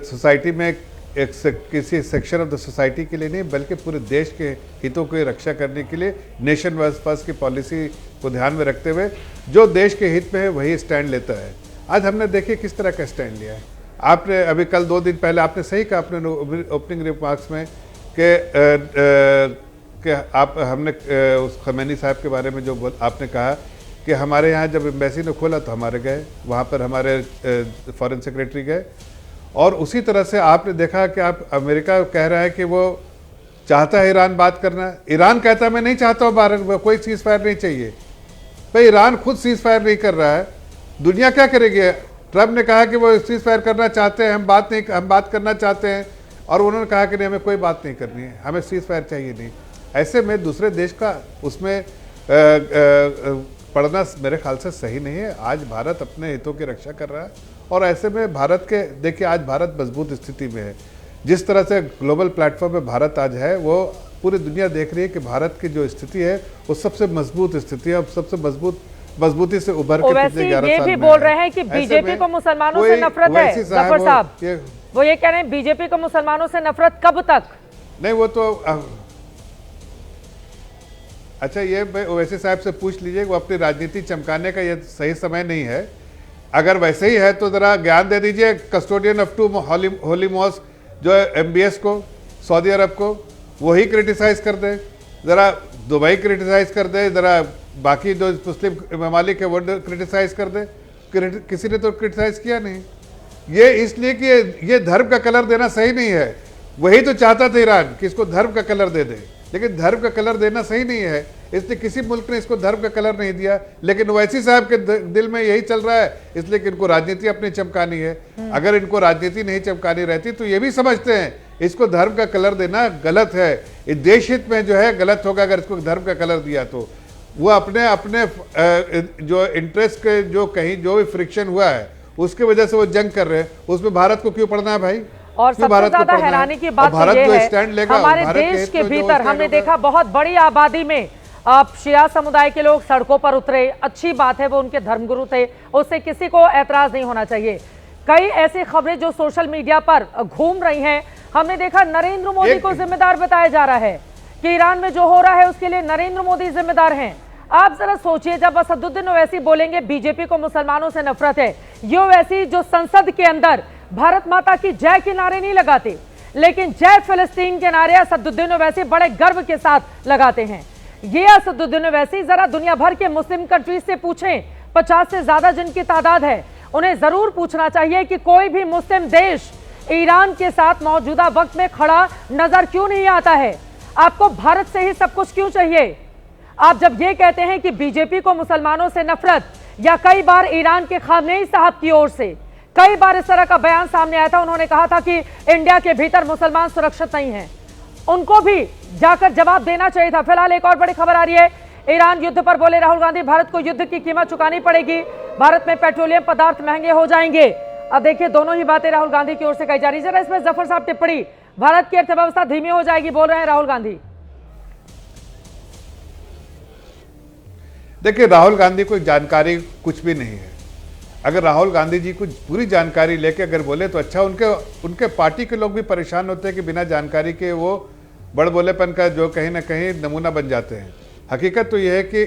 सोसाइटी में किसी सेक्शन ऑफ द सोसाइटी के लिए नहीं, बल्कि पूरे देश के हितों की रक्षा करने के लिए नेशन फर्स्ट की पॉलिसी को ध्यान में रखते हुए जो देश के हित में है वही स्टैंड लेता है। आज हमने देखिए किस तरह का स्टैंड लिया है। आपने अभी कल 2 दिन पहले आपने सही कहा अपने ओपनिंग रिमार्क्स में कि हमने उस खमैनी साहब के बारे में जो आपने कहा कि हमारे यहाँ जब एम्बेसी ने खोला तो हमारे गए, वहाँ पर हमारे फॉरेन सेक्रेटरी गए। और उसी तरह से आपने देखा कि आप अमेरिका कह रहा है कि वो चाहता है ईरान बात करना, ईरान कहता है मैं नहीं चाहता हूँ भारत में कोई सीज फायर नहीं चाहिए। भाई ईरान खुद सीज फायर नहीं कर रहा है, दुनिया क्या करेगी? ट्रंप ने कहा कि वो सीज फायर करना चाहते हैं, हम बात करना चाहते हैं, और उन्होंने कहा कि नहीं हमें कोई बात नहीं करनी है, हमें सीज फायर चाहिए नहीं। ऐसे में दूसरे देश का उसमें पढ़ना मेरे ख्याल से सही नहीं है। आज भारत अपने हितों की रक्षा कर रहा है, और ऐसे में भारत के देखिए आज भारत मजबूत स्थिति में है। जिस तरह से ग्लोबल प्लेटफॉर्म पे भारत आज है, वो पूरी दुनिया देख रही है कि भारत की जो स्थिति है वो सबसे मजबूत स्थिति है, अब सबसे मजबूती से उभर के पिछले 11 साल ये भी बोल रहे हैं कि बीजेपी को मुसलमानों से नफरत है। जफर साहब वो ये कह रहे हैं बीजेपी को मुसलमानों से नफरत कब तक? नहीं, वो तो अच्छा, ये ओवैसी साहब से पूछ लीजिए, वो अपनी राजनीति चमकाने का ये सही समय नहीं है। अगर वैसे ही है तो जरा ज्ञान दे दीजिए कस्टोडियन ऑफ 2 होली मॉस्क जो है MBS को, सऊदी अरब को, वही क्रिटिसाइज कर दे, ज़रा दुबई क्रिटिसाइज कर दे, ज़रा बाकी जो मुस्लिम ममालिक है वो क्रिटिसाइज कर दे। किसी ने तो क्रिटिसाइज किया नहीं। ये इसलिए कि ये धर्म का कलर देना सही नहीं है। वही तो चाहता था ईरान कि इसको धर्म का कलर दे दे, लेकिन धर्म का कलर देना सही नहीं है, इसलिए किसी मुल्क ने इसको धर्म का कलर नहीं दिया। लेकिन ओवैसी साहब के दिल में यही चल रहा है, इसलिए कि इनको राजनीति अपनी चमकानी है। अगर इनको राजनीति नहीं चमकानी रहती तो ये भी समझते हैं इसको धर्म का कलर देना गलत है, इस देश हित में जो है गलत होगा अगर इसको धर्म का कलर दिया तो। वो अपने अपने जो इंटरेस्ट के जो कहीं जो भी फ्रिक्शन हुआ है उसकी वजह से वो जंग कर रहे हैं, उसमें भारत को क्यों पढ़ना है भाई? और सबसे ज्यादा हैरानी की बात तो ये है हमारे देश के भीतर हमने देखा बहुत बड़ी आबादी में अब शिया समुदाय के लोग सड़कों पर उतरे। अच्छी बात है, वो उनके धर्मगुरु थे, उससे किसी को ऐतराज नहीं होना चाहिए। कई ऐसी खबरें जो सोशल मीडिया पर घूम रही हैं, हमने देखा नरेंद्र मोदी को जिम्मेदार बताया जा रहा है कि ईरान में जो हो रहा है उसके लिए नरेंद्र मोदी जिम्मेदार हैं। आप जरा सोचिए, जब असदुद्दीन ओवैसी बोलेंगे बीजेपी को मुसलमानों से नफरत है, ये ओवैसी जो संसद के अंदर भारत माता की जय के नारे नहीं लगाते, लेकिन जय फिलिस्तीन के नारे असदुद्दीन ओवैसी बड़े गर्व के साथ लगाते हैं। ये असदुद्दीन ओवैसी जरा दुनिया भर के मुस्लिम कंट्रीज से पूछें, 50 से ज्यादा जिनकी तादाद है, उन्हें जरूर पूछना चाहिए कि कोई भी मुस्लिम देश ईरान के साथ मौजूदा वक्त में खड़ा नजर क्यों नहीं आता है। आपको भारत से ही सब कुछ क्यों चाहिए? आप जब ये कहते हैं कि बीजेपी को मुसलमानों से नफरत, या कई बार ईरान के खामनेई साहब की ओर से कई बार इस तरह का बयान सामने आया था, उन्होंने कहा था कि इंडिया के भीतर मुसलमान सुरक्षित नहीं हैं, उनको भी जाकर जवाब देना चाहिए था। फिलहाल एक और बड़ी खबर आ रही है, ईरान युद्ध पर बोले राहुल गांधी, भारत को युद्ध की कीमत चुकानी पड़ेगी, भारत में पेट्रोलियम पदार्थ महंगे हो जाएंगे। अब देखिए दोनों ही बातें राहुल गांधी की ओर से कही जा रही है। जरा इसमें जफर साहब टिप्पणी, भारत की अर्थव्यवस्था धीमी हो जाएगी बोल रहे हैं राहुल गांधी। देखिए, राहुल गांधी को जानकारी कुछ भी नहीं है। अगर राहुल गांधी जी कुछ पूरी जानकारी लेके अगर बोले तो अच्छा। उनके पार्टी के लोग भी परेशान होते हैं कि बिना जानकारी के वो बड़बोलेपन का जो कहीं ना कहीं नमूना बन जाते हैं। हकीकत तो यह है कि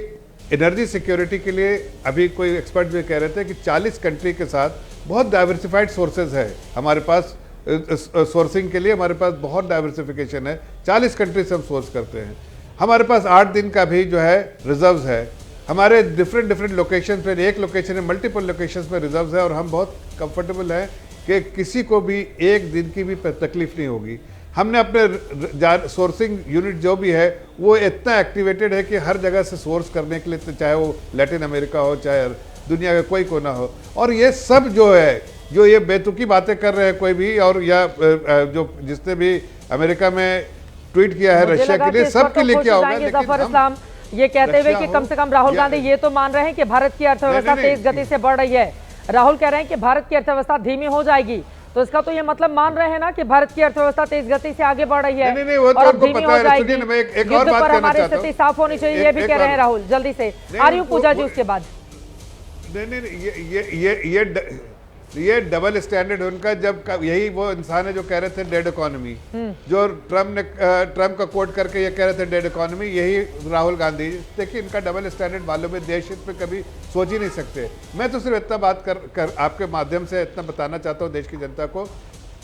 एनर्जी सिक्योरिटी के लिए अभी कोई एक्सपर्ट भी कह रहे थे कि 40 कंट्री के साथ बहुत डाइवर्सिफाइड सोर्सेज है हमारे पास। सोर्सिंग के लिए हमारे पास बहुत डाइवर्सिफिकेशन है, 40 कंट्री से हम सोर्स करते हैं। हमारे पास 8 दिन का भी जो है रिजर्व्स है, हमारे डिफरेंट लोकेशन पे, एक लोकेशन में मल्टीपल लोकेशंस पे रिजर्व्स है, और हम बहुत कंफर्टेबल हैं कि किसी को भी एक दिन की भी तकलीफ नहीं होगी। हमने अपने सोर्सिंग यूनिट जो भी है वो इतना एक्टिवेटेड है कि हर जगह से सोर्स करने के लिए, चाहे वो लैटिन अमेरिका हो, चाहे दुनिया का कोई कोना हो। और ये सब जो है, जो ये बेतुकी बातें कर रहे हैं कोई भी, और या जो जिसने भी अमेरिका में ट्वीट किया है रशिया के लिए, सबके लिए क्या होगा। लेकिन ये कहते हुए कि कम से कम राहुल गांधी ये तो मान रहे हैं कि भारत की अर्थव्यवस्था तेज गति से बढ़ रही है। राहुल कह रहे हैं कि भारत की अर्थव्यवस्था धीमी हो जाएगी, तो इसका तो ये मतलब मान रहे हैं ना कि भारत की अर्थव्यवस्था तेज गति से आगे बढ़ रही है। नहीं, वो तो और धीमी हो जाएगी। एक और बात कहना हमारी स्थिति साफ होनी चाहिए, ये भी कह रहे हैं राहुल। जल्दी से आ रही हूँ पूजा जी उसके बाद। नहीं, ये डबल स्टैंडर्ड उनका। जब यही वो इंसान है जो कह रहे थे डेड इकोनॉमी, जो ट्रम्प का कोट करके ये कह रहे थे डेड इकोनॉमी, यही राहुल गांधी। देखिए, इनका डबल स्टैंडर्ड मालूम है, देश हित में कभी सोच ही नहीं सकते। मैं तो सिर्फ इतना बात कर आपके माध्यम से इतना बताना चाहता हूँ देश की जनता को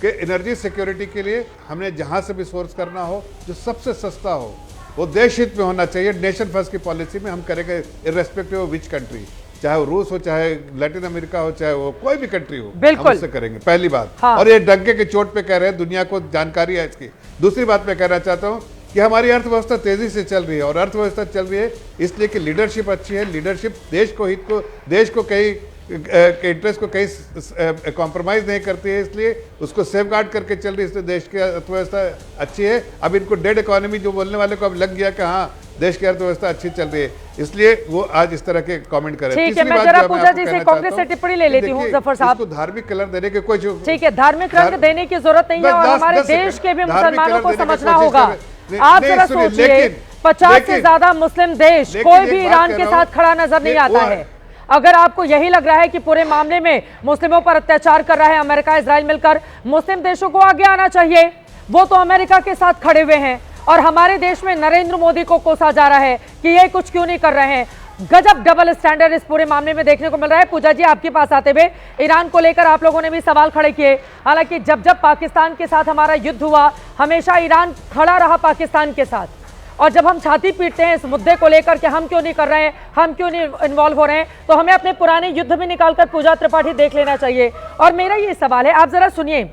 कि एनर्जी सिक्योरिटी के लिए हमने जहाँ से भी सोर्स करना हो, जो सबसे सस्ता हो, वो देश हित में होना चाहिए। नेशन फर्स्ट की पॉलिसी में हम करेंगे, इर्रेस्पेक्टिव ऑफ विच कंट्री, चाहे वो रूस हो, चाहे लैटिन अमेरिका हो, चाहे वो कोई भी कंट्री हो, हम उससे करेंगे, पहली बात। हाँ। और ये डंके की चोट पे कह रहे हैं, दुनिया को जानकारी है इसकी। दूसरी बात मैं कहना चाहता हूँ कि हमारी अर्थव्यवस्था तेजी से चल रही है, और अर्थव्यवस्था चल रही है इसलिए कि लीडरशिप अच्छी है। लीडरशिप देश को कहीं इंटरेस्ट को कहीं कॉम्प्रोमाइज नहीं करती है, इसलिए उसको सेफगार्ड करके चल रही है, इसलिए देश की अर्थव्यवस्था अच्छी है। अब इनको डेड इकोनॉमी जो बोलने वाले को अब लग गया कि हाँ देश की अर्थव्यवस्था अच्छी चल रही है, इसलिए वो आज इस तरह के कमेंट करें। ठीक है, मैं जरा पूजा जी से कांग्रेस से टिप्पणी ले लेती हूँ जफर साहब। इसको धार्मिक कलर देने के कोई, ठीक है, धार्मिक रंग देने की जरूरत नहीं है, और हमारे देश के भी मुसलमानों को समझना होगा। आप जरा सोचिए, 50 से ज्यादा मुस्लिम देश, कोई भी ईरान के साथ खड़ा नजर नहीं आता है। अगर आपको यही लग रहा है कि पूरे मामले में मुस्लिमों पर अत्याचार कर रहा है अमेरिका, इजराइल मिलकर, मुस्लिम देशों को आगे आना चाहिए। वो तो अमेरिका के साथ खड़े हुए हैं, और हमारे देश में नरेंद्र मोदी को कोसा जा रहा है कि ये कुछ क्यों नहीं कर रहे हैं। गजब डबल स्टैंडर्ड इस पूरे मामले में देखने को मिल रहा है। पूजा जी, आपके पास आते हुए ईरान को लेकर आप लोगों ने भी सवाल खड़े किए। हालांकि जब जब पाकिस्तान के साथ हमारा युद्ध हुआ, हमेशा ईरान खड़ा रहा पाकिस्तान के साथ, और जब हम छाती पीटते हैं इस मुद्दे को लेकर कि हम क्यों नहीं कर रहे हैं, हम क्यों नहीं इन्वॉल्व हो रहे हैं, तो हमें अपने पुराने युद्ध भी निकालकर पूजा त्रिपाठी देख लेना चाहिए। और मेरा ये सवाल है, आप जरा सुनिए,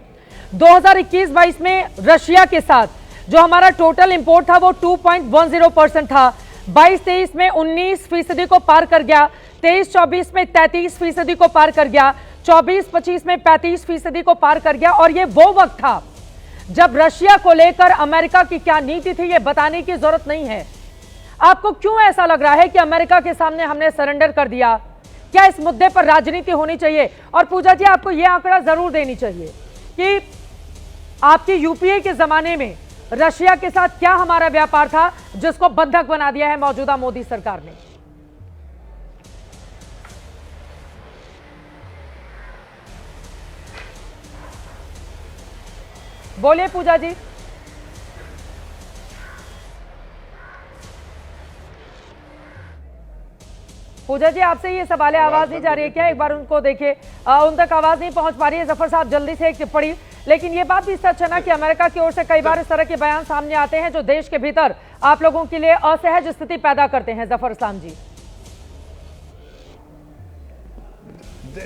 2021-22 में रशिया के साथ जो हमारा टोटल इंपोर्ट था वो 2.10% था। 22-23 में 19% को पार कर गया, 23-24 में 33% को पार कर गया, 24-25 में 35% को पार कर गया। और ये वो वक्त था जब रशिया को लेकर अमेरिका की क्या नीति थी, ये बताने की जरूरत नहीं है। आपको क्यों ऐसा लग रहा है कि अमेरिका के सामने हमने सरेंडर कर दिया? क्या इस मुद्दे पर राजनीति होनी चाहिए? और पूजा जी, आपको यह आंकड़ा जरूर देनी चाहिए कि आपकी यूपीए के जमाने में रशिया के साथ क्या हमारा व्यापार था जिसको बंधक बना दिया है मौजूदा मोदी सरकार ने। बोलिए पूजा जी। पूजा जी आपसे ये सवाल है, आवाज नहीं जा रही है क्या? एक बार उनको देखिए, उन तक आवाज नहीं पहुंच पा रही है। जफर साहब जल्दी से एक टिप्पणी। लेकिन ये बात भी सच है ना कि अमेरिका की ओर से कई बार इस तरह के बयान सामने आते हैं जो देश के भीतर आप लोगों के लिए असहज स्थिति पैदा करते हैं। जफर इस्लाम जी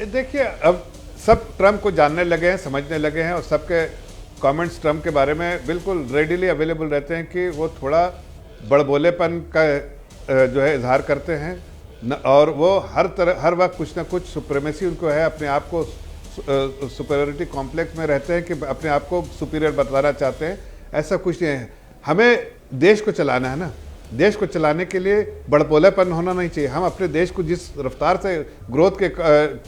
देखिए, अब सब ट्रम्प को जानने लगे हैं, समझने लगे हैं और सबके कमेंट्स ट्रम्प के बारे में बिल्कुल रेडिली अवेलेबल रहते हैं कि वो थोड़ा बड़बोलेपन का जो है इजहार करते हैं और वो हर वक्त कुछ ना कुछ सुप्रीमेसी उनको है, अपने आप को सुपीरियरिटी कॉम्प्लेक्स में रहते हैं कि अपने आप को सुपीरियर बताना चाहते हैं। ऐसा कुछ नहीं है। हमें देश को चलाना है ना, देश को चलाने के लिए बड़बोलेपन होना नहीं चाहिए। हम अपने देश को जिस रफ्तार से ग्रोथ के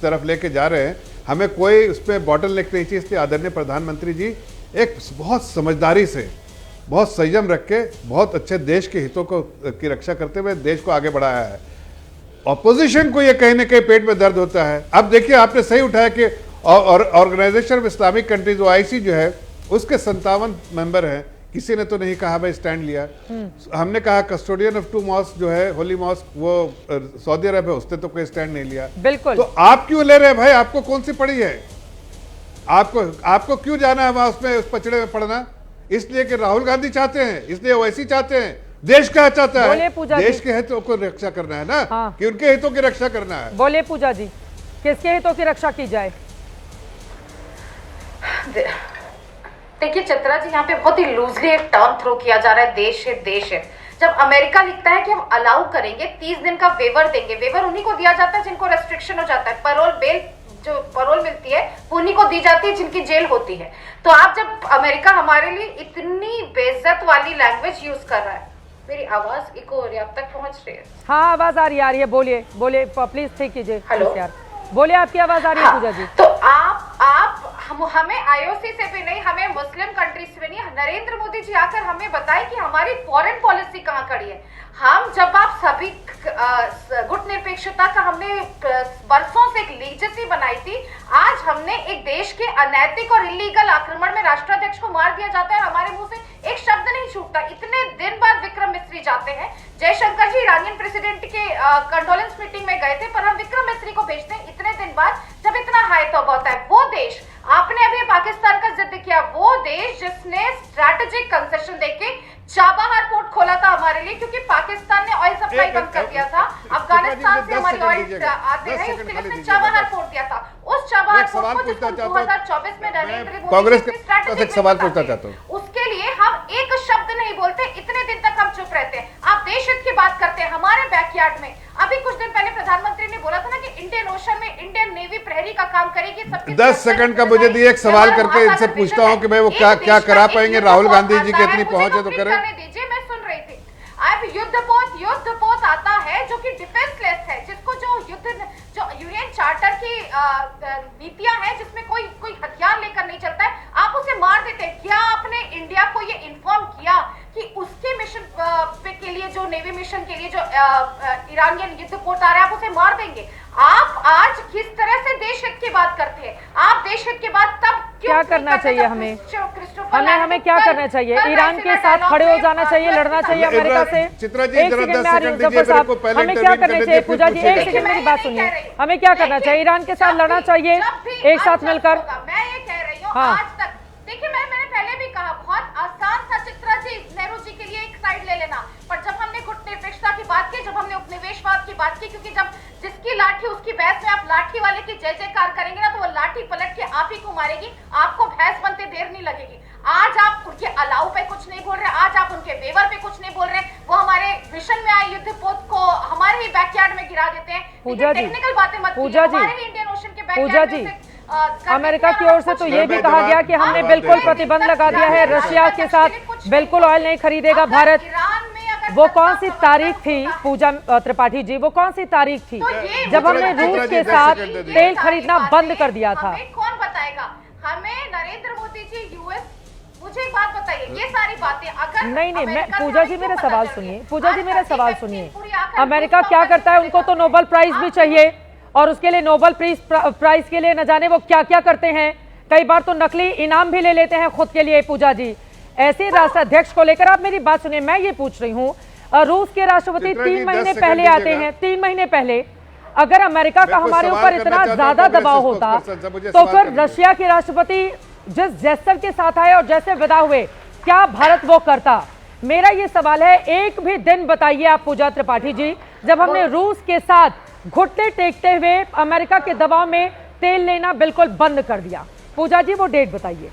तरफ लेके जा रहे हैं, हमें कोई उस पर बॉटल नेक नहीं चाहिए। इसलिए आदरणीय प्रधानमंत्री जी एक बहुत समझदारी से, बहुत संयम रख के, बहुत अच्छे देश के हितों की रक्षा करते हुए देश को आगे बढ़ाया है। ऑपोजिशन को ये कहीं ना कहीं पेट में दर्द होता है। अब देखिए, आपने सही उठाया कि Organisation of Islamic Countries OIC जो है उसके 57 मेंबर हैं। किसी ने तो नहीं कहा भाई स्टैंड लिया। हमने कहा कस्टोडियन ऑफ 2 मॉस्क जो है, होली मॉस्क, वो सऊदी अरब है, उसने तो कोई स्टैंड नहीं लिया। बिल्कुल। तो आप क्यों ले रहे हैं भाई? आपको कौन सी पड़ी है? आपको क्यों जाना है वहां उसमें, उस पचड़े में पड़ना? इसलिए कि राहुल गांधी चाहते हैं, इसलिए OIC चाहते हैं, देश क्या चाहता है? देश के हितों को रक्षा करना है ना। हाँ। कि उनके हितों की रक्षा करना है। बोलिए पूजा जी, किसके हितों की रक्षा की जाए? देखिए चित्रा जी, यहाँ पे बहुत ही लूजली एक टर्म थ्रो किया जा रहा है, देश हित देश हित। जब अमेरिका लिखता है कि हम अलाउ करेंगे, 30 दिन का वेवर देंगे, वेवर उन्हीं को दिया जाता है जिनको रेस्ट्रिक्शन हो जाता है। पैरोल बेल जो पैरोल मिलती है वो उन्हीं को दी जाती है जिनकी जेल होती है। तो आप जब अमेरिका हमारे लिए इतनी बेइज्जत वाली लैंग्वेज यूज कर रहा है, मेरी आवाज इको हो रही है, आप तक पहुंच रही है? हाँ आवाज आ रही है, बोलिए बोलिए प्लीज ठीक कीजिए। हेलो यार बोलिए, आपकी आवाज आ रही है पूजा जी। तो आप हमें IOC से भी नहीं, हमें मुस्लिम कंट्रीज से भी नहीं, नरेंद्र मोदी जी आकर हमें बताए कि हमारी फॉरेन पॉलिसी कहाँ खड़ी है। हम जब आप सभी गुट निरपेक्षता का हमने बरसों से एक लीजेसी बनाई थी, आज हमने एक देश के अनैतिक और इलीगल आक्रमण में राष्ट्राध्यक्ष को मार दिया जाता है, हमारे मुंह से एक शब्द नहीं छूटता। इतने दिन बाद विक्रम मिस्री जाते हैं, जयशंकर जी ईरानियन प्रेसिडेंट के कंडोलेंस मीटिंग में गए थे, पर हम विक्रम मिस्री को भेजते हैं इतने दिन बाद, जब इतना हाई तौबा होता है। वो देश, आपने अभी पाकिस्तान का जिक्र किया, वो देश जिसने स्ट्रैटेजिक कंसेशन देके चाबहार पोर्ट खोला था हमारे लिए, क्योंकि पाकिस्तान ने ऑयल सप्लाई बंद कर दिया था, अफगानिस्तान से हमारी ऑयल आते हैं, उसके लिए उसने चाबहार पोर्ट दिया था। उस चाबहार पोर्ट को जिसको 2024 में नरेंद्र मोदी जी स्ट्रैटेजिक सवाल पूछना चाहता हूं, उसके लिए हम एक शब्द नहीं बोलते, इतने दिन तक हम चुप रहते हैं। आप देश हित की बात करते हैं, हमारे बैकयार्ड में अभी कुछ दिन पहले प्रधानमंत्री ने बोला था ना कि इंडियन ओशन में इंडियन नेवी प्रहरी का काम करेगी। 10 सेकंड का मुझे दिए, एक सवाल करके इनसे पूछता हूं कि भाई वो क्या करा पाएंगे। राहुल गांधी जी की इतनी पहुंच है तो करें। दीजिए, मैं सुन रही थी। अब युद्धपोत आता है जो कि डिफेंसलेस है, जिसको जो यूएन चार्टर की नीतियां हैं, जिसमें कोई हथियार लेकर नहीं चलता है, आप उसे मार देते हैं। क्या आपने इंडिया को ये इन्फॉर्म किया कि उसके मिशन के लिए, जो नेवी मिशन के लिए जो ईरानियन युद्धपोत आ रहा है, आप उसे मार देंगे? आप आज किस तरह से देश हित की बात करते हैं? आप देश हित की बात तब क्या करना चाहिए? हमें क्या करना चाहिए? ईरान के साथ खड़े हो जाना चाहिए, लड़ना चाहिए अमेरिका से? चित्रा जी, जरा 10 सेकंड दीजिए मेरे को, पहले हमें क्या करना चाहिए? पूजा जी एक सेकंड मेरी बात सुनिए, हमें क्या करना चाहिए? ईरान के साथ लड़ना चाहिए एक साथ मिलकर? मैं ये कह रही हूँ, आज तक देखिए, मैंने पहले भी कहा, बहुत आसान था चित्रा जी, नेहरू जी के लिए एक साइड ले लेना, पर जब हमने गुट निरपेक्षता की बात की, जब हमने उपनिवेशवाद की बात की, क्योंकि जब जिसकी लाठी उसकी भैंस में आप लाठी वाले की जय जयकार करेंगे ना, तो वो लाठी पलट के आप ही को मारेगी, आपको भैंस बनते देर नहीं लगेगी। आज आप उनके अलाउ पे कुछ नहीं बोल रहे, आज आप उनके वेवर पे कुछ नहीं बोल रहे, वो हमारे मिशन में आए युद्धपोत को हमारे ही बैकयार्ड में गिरा देते हैं। टेक्निकल बातें मत कीजिए, हमारे ही इंडियन ओशन के बैकयार्ड में अमेरिका की ओर से तो ये भी कहा गया कि हमने बिल्कुल प्रतिबंध लगा दिया है, रशिया के साथ बिल्कुल ऑयल नहीं खरीदेगा भारत। वो कौन सी तारीख थी पूजा त्रिपाठी जी, वो कौन सी तारीख थी जब हमने रूस के साथ तेल खरीदना बंद कर दिया था? कौन बताएगा हमें? नरेंद्र मोदी जी, यूएस, मुझे एक बात बताइए, ये सारी बातें अगर नहीं, मैं पूजा जी मेरा सवाल सुनिए, पूजा जी मेरा सवाल सुनिए। अमेरिका क्या करता है? उनको तो नोबेल प्राइज भी चाहिए, और उसके लिए नोबेल प्राइज के लिए न जाने वो क्या क्या करते हैं। कई बार तो नकली इनाम भी ले लेते हैं खुद के लिए। पूजा जी, ऐसे राष्ट्राध्यक्ष को लेकर आप मेरी बात सुनिए, मैं ये पूछ रही हूँ, रूस के राष्ट्रपति 3 महीने पहले आते हैं, 3 महीने पहले। अगर अमेरिका का हमारे ऊपर इतना ज्यादा दबाव होता तो फिर रशिया के राष्ट्रपति जिस जेस्चर के साथ आए और जैसे विदा हुए, क्या भारत वो करता? मेरा ये सवाल है, एक भी दिन बताइए आप पूजा त्रिपाठी जी जब हमने रूस के साथ घुटने टेकते हुए अमेरिका के दबाव में तेल लेना बिल्कुल बंद कर दिया। पूजा जी वो डेट बताइए।